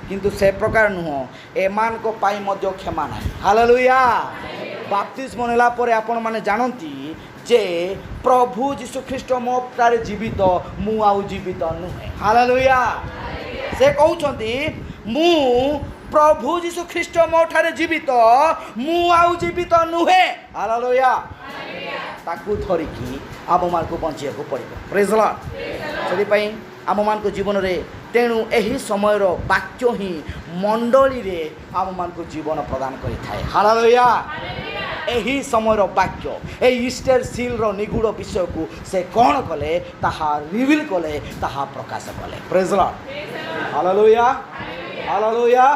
କିନ୍ତୁ ସେ ପ୍ରକାର ନୁହଁ, ଏମାନଙ୍କ ପାଇଁ ମଧ୍ୟ କ୍ଷମା ନାହିଁ। ହାଲେଲୁୟା। ବାପ୍ତିସ୍ମ ନେଲା ପରେ ଆପଣମାନେ ଜାଣନ୍ତି ଯେ ପ୍ରଭୁ ଯୀଶୁଖ୍ରୀଷ୍ଟ ମୋ ଠାରେ ଜୀବିତ, ମୁଁ ଆଉ ଜୀବିତ ନୁହେଁ। ହାଲେଲୁୟା। ସେ କହୁଛନ୍ତି ମୁଁ ପ୍ରଭୁ ଯୀଶୁଖ୍ରୀଷ୍ଟ ମୋ ଠାରେ ଜୀବିତ, ମୁଁ ଆଉ ଜୀବିତ ନୁହେଁ। ହାଲେଲୁୟା। ତାକୁ ଧରିକି ଆମମାନଙ୍କୁ ବଞ୍ଚିବାକୁ ପଡ଼ିବ। ପ୍ରେଜ୍ ଲର୍ଡ। ସେଥିପାଇଁ ଆମମାନଙ୍କ ଜୀବନରେ ତେଣୁ ଏହି ସମୟର ବାକ୍ୟ ହିଁ ମଣ୍ଡଳୀରେ ଆମମାନଙ୍କୁ ଜୀବନ ପ୍ରଦାନ କରିଥାଏ। ହାଲେଲୁୟା। ଏହି ସମୟର ବାକ୍ୟ, ଏହି ଇଷ୍ଟର ସିଲ୍ର ନିଗୁଡ଼ ବିଷୟକୁ ସେ କ'ଣ କଲେ, ତାହା ରିଭିଲ୍ କଲେ, ତାହା ପ୍ରକାଶ କଲେ। ପ୍ରେଜ୍ ଲର୍ଡ ହାଲେଲୁୟା ହାଲେଲୁୟା।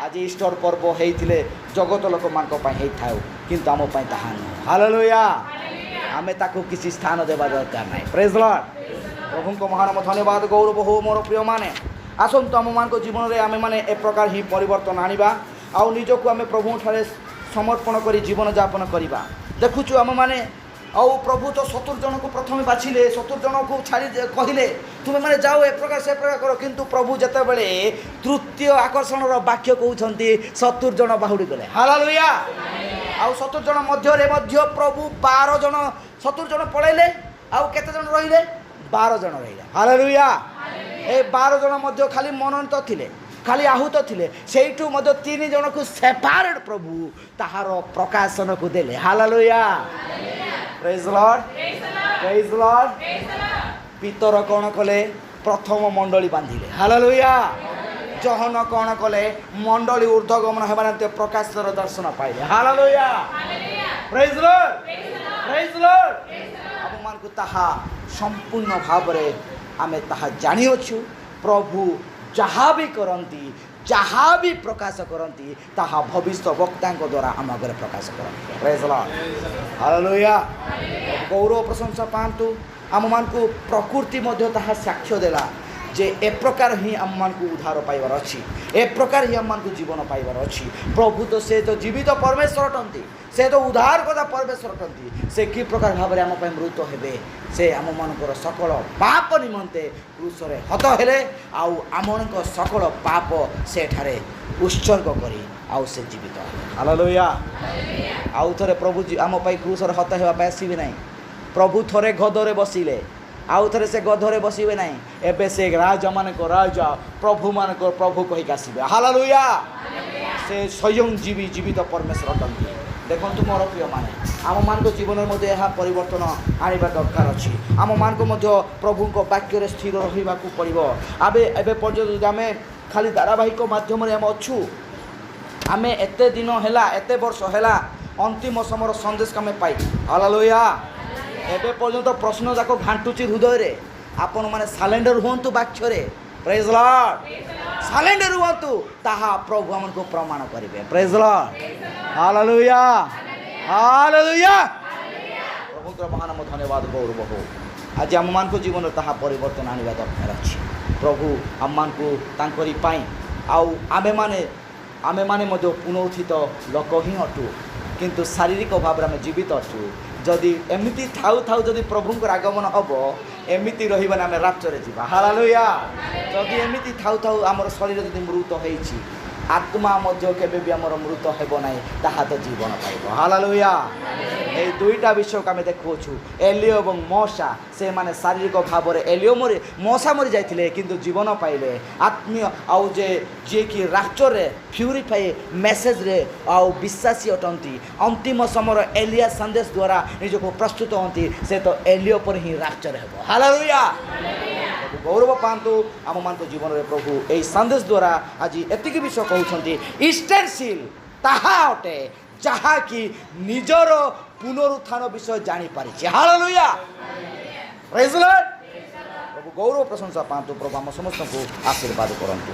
ଆଜି ଇଷ୍ଟର ପର୍ବ ହେଇଥିଲେ ଜଗତ ଲୋକମାନଙ୍କ ପାଇଁ ହେଇଥାଉ, କିନ୍ତୁ ଆମ ପାଇଁ ତାହା ନୁହଁ। ହାଲେଲୁୟା। ଆମେ ତାକୁ କିଛି ସ୍ଥାନ ଦେବା ଦରକାର ନାହିଁ। ପ୍ରେଜ୍ ଲର୍ଡ। ପ୍ରଭୁଙ୍କ ମହାନାମ ଧନ୍ୟବାଦ ଗୌରବ ହଉ ମୋର ପ୍ରିୟମାନେ। ଆସନ୍ତୁ ଆମମାନଙ୍କ ଜୀବନରେ ଆମେମାନେ ଏ ପ୍ରକାର ହିଁ ପରିବର୍ତ୍ତନ ଆଣିବା, ଆଉ ନିଜକୁ ଆମେ ପ୍ରଭୁଙ୍କଠାରେ ସମର୍ପଣ କରି ଜୀବନଯାପନ କରିବା। ଦେଖୁଛୁ ଆମେମାନେ, ଆଉ ପ୍ରଭୁ ତ 70 ଜଣକୁ ପ୍ରଥମେ ବାଛିଲେ, 70 ଜଣକୁ ଛାଡ଼ି କହିଲେ ତୁମେମାନେ ଯାଅ ଏ ପ୍ରକାର ସେ ପ୍ରକାର କର, କିନ୍ତୁ ପ୍ରଭୁ ଯେତେବେଳେ ତୃତୀୟ ଆକର୍ଷଣର ବାକ୍ୟ କହୁଛନ୍ତି 70 ଜଣ ବାହୁଡ଼ି ଗଲେ। ହାଲେଲୁୟା। ଆଉ 70 ଜଣ ମଧ୍ୟରେ ମଧ୍ୟ ପ୍ରଭୁ 12 ଜଣ, 70 ଜଣ ପଳେଇଲେ, ଆଉ କେତେ ଜଣ ରହିଲେ? 12 ଜଣ ରହିଲେ। ହାଲେଲୁୟା। ଏ 12 ଜଣ ମଧ୍ୟ ଖାଲି ମନୋନୀତ ଥିଲେ, ଖାଲି ଆହୁତ ଥିଲେ, ସେଇଠୁ ମଧ୍ୟ 3 ଜଣକୁ ସେପାରେଟ୍ ପ୍ରଭୁ ତାହାର ପ୍ରକାଶନକୁ ଦେଲେ। ହାଲେଲୁୟା। ପ୍ରେଜ୍ ଲର୍ଡ ପ୍ରେଜ୍ ଲର୍ଡ। ପିତର କ'ଣ କଲେ? ପ୍ରଥମ ମଣ୍ଡଳୀ ବାନ୍ଧିଲେ। ହାଲେଲୁୟା। ଜହନ କ'ଣ କଲେ? ମଣ୍ଡଳୀ ଊର୍ଦ୍ଧ୍ୱଗମନ ହେବା ନିମନ୍ତେ ପ୍ରକାଶର ଦର୍ଶନ ପାଇଲେ। ହାଲେଲୁୟା। ପ୍ରେଜ୍ ଲର୍ଡ ପ୍ରେଜ୍ ଲର୍ଡ। ଆମମାନଙ୍କୁ ତାହା ସମ୍ପୂର୍ଣ୍ଣ ଭାବରେ ଆମେ ତାହା ଜାଣିଅଛୁ। ପ୍ରଭୁ ଯାହା ବି କରନ୍ତି, ଯାହା ବି ପ୍ରକାଶ କରନ୍ତି, ତାହା ଭବିଷ୍ୟ ବକ୍ତାଙ୍କ ଦ୍ୱାରା ଆମ ଆଗରେ ପ୍ରକାଶ କରନ୍ତି। ପ୍ରେଜ୍ ଲର୍ଡ ହାଲେଲୁୟା। ଗୌରବ ପ୍ରଶଂସା ପାଆନ୍ତୁ। ଆମମାନଙ୍କୁ ପ୍ରକୃତି ମଧ୍ୟ ତାହା ସାକ୍ଷ୍ୟ ଦେଲା ଯେ ଏ ପ୍ରକାର ହିଁ ଆମମାନଙ୍କୁ ଉଦ୍ଧାର ପାଇବାର ଅଛି, ଏ ପ୍ରକାର ହିଁ ଆମମାନଙ୍କୁ ଜୀବନ ପାଇବାର ଅଛି। ପ୍ରଭୁ ତ ସେ ତ ଜୀବିତ ପରମେଶ୍ୱର ଅଟନ୍ତି, ସେ ତ ଉଦ୍ଧାର କଥା ପରମେଶ୍ୱର ଅଟନ୍ତି। ସେ କି ପ୍ରକାର ଭାବରେ ଆମ ପାଇଁ ମୃତ ହେବେ, ସେ ଆମମାନଙ୍କର ସକଳ ପାପ ନିମନ୍ତେ କ୍ରୁଶରେ ହତ ହେଲେ, ଆଉ ଆମମାନଙ୍କ ସକଳ ପାପ ସେଠାରେ ଉତ୍ସର୍ଗ କରି ଆଉ ସେ ଜୀବିତ ହେଲେ। ହାଲେଲୁୟା। ଆଉ ଥରେ ପ୍ରଭୁ ଆମ ପାଇଁ କ୍ରୁଶରେ ହତ ହେବା ପାଇଁ ଆସିବେ ନାହିଁ। ପ୍ରଭୁ ଥରେ ଗଧରେ ବସିଲେ, ଆଉ ଥରେ ସେ ଗଧରେ ବସିବେ ନାହିଁ। ଏବେ ସେ ରାଜାମାନଙ୍କ ରାଜା, ପ୍ରଭୁମାନଙ୍କ ପ୍ରଭୁ କହିକି ଆସିବେ। ହାଲେଲୁୟା। ସେ ସ୍ୱୟଂ ଜୀବିତ ପରମେଶ୍ୱର ଅଟନ୍ତି। ଦେଖନ୍ତୁ ମୋର ପ୍ରିୟମାନେ, ଆମମାନଙ୍କ ଜୀବନରେ ମଧ୍ୟ ଏହା ପରିବର୍ତ୍ତନ ଆଣିବା ଦରକାର ଅଛି। ଆମମାନଙ୍କୁ ମଧ୍ୟ ପ୍ରଭୁଙ୍କ ବାକ୍ୟରେ ସ୍ଥିର ରହିବାକୁ ପଡ଼ିବ। ଏବେ ପର୍ଯ୍ୟନ୍ତ ଯଦି ଆମେ ଖାଲି ଧାରାବାହିକ ମାଧ୍ୟମରେ ଆମେ ଅଛୁ, ଆମେ ଏତେ ଦିନ ହେଲା, ଏତେ ବର୍ଷ ହେଲା ଅନ୍ତିମ ସମୟର ସନ୍ଦେଶ ଆମେ ପାଇ। ହାଲେଲୁୟା। ଏବେ ପର୍ଯ୍ୟନ୍ତ ପ୍ରଶ୍ନ ଯାକ ଘାଣ୍ଟୁଛି ହୃଦୟରେ। ଆପଣମାନେ ସାଲେଣ୍ଡର ହୁଅନ୍ତୁ ବାକ୍ୟରେ। ପ୍ରେଜ୍ ଲର୍ଡ। ସାଲେଣ୍ଡର ହୁଅନ୍ତୁ, ତାହା ପ୍ରଭୁ ଆମକୁ ପ୍ରମାଣ କରିବେ। ପ୍ରେଜ୍ ଲର୍ଡ ହାଲେଲୁୟା ହାଲେଲୁୟା। ପ୍ରଭୁଙ୍କର ମହାନାମ ଧନ୍ୟବାଦ ଗୌରବ ହଉ। ଆଜି ଆମମାନଙ୍କ ଜୀବନରେ ତାହା ପରିବର୍ତ୍ତନ ଆଣିବା ଦରକାର ଅଛି। ପ୍ରଭୁ ଆମମାନଙ୍କୁ ତାଙ୍କରି ପାଇଁ, ଆଉ ଆମେମାନେ ମଧ୍ୟ ପୁନରୁତ୍ଥିତ ଲୋକ ହିଁ ଅଟୁ, କିନ୍ତୁ ଶାରୀରିକ ଭାବରେ ଆମେ ଜୀବିତ ଅଛୁ। ଯଦି ଏମିତି ଥାଉ ଥାଉ ଯଦି ପ୍ରଭୁଙ୍କର ଆଗମନ ହେବ, ଏମିତି ରହିବାନି, ଆମେ ରାତ୍ରରେ ଯିବା। ହାଲେଲୁୟା। ଯଦି ଏମିତି ଥାଉ ଥାଉ ଆମର ଶରୀର ଯଦି ମୃତ ହେଇଛି, आत्मा मध्य केबे भी आमर मृत हेब नाही ताहा तो जीवन पाइब हालेलुया এই দুইটা বিষয়কে আমি দেখুছু এলিও এবং মশা সে মানে শারীরিক ভাবে এলিও মরি মশা মরি যাইଥିଲେ কিন্তু জীবন পাইলে আত্মীয় আউ যে যে কি রাষ্ট্রে প্ୟୁରିଫାଏ ମେସେଜରେ ଆଉ ବିଶ୍ୱାସୀ ଅଟନ୍ତି ଅନ୍ତିମ ସମୟର ଏଲିଆ ସନ୍ଦେଶ ଦ୍ୱାରା ନିଜକୁ ପ୍ରସ୍ତୁତ ହୁଅନ୍ତି ସେ ତ ଏଲିଓ ପରେ ହିଁ ରାଷ୍ଟ୍ରରେ ହେବ ହାଲେଲୁୟା ଗୌରବ ପାଆନ୍ତୁ ଆମମାନଙ୍କ ଜୀବନରେ ପ୍ରଭୁ ଏହି ସନ୍ଦେଶ ଦ୍ୱାରା ଆଜି ଏତିକି ବିଷୟ କହୁଛନ୍ତି ଇଷ୍ଟେନସିଲ୍ ତାହା ଅଟେ ଯାହାକି ନିଜର ପୁନରୁତ୍ଥାନ ବିଷୟ ଜାଣିପାରିଛି ହାଲେଲୁୟା ପ୍ରେଜ୍ ଦି ଲର୍ଡ ପ୍ରଭୁ ଗୌରବ ପ୍ରଶଂସା ପାଆନ୍ତୁ ପ୍ରଭୁ ଆମ ସମସ୍ତଙ୍କୁ ଆଶୀର୍ବାଦ କରନ୍ତୁ।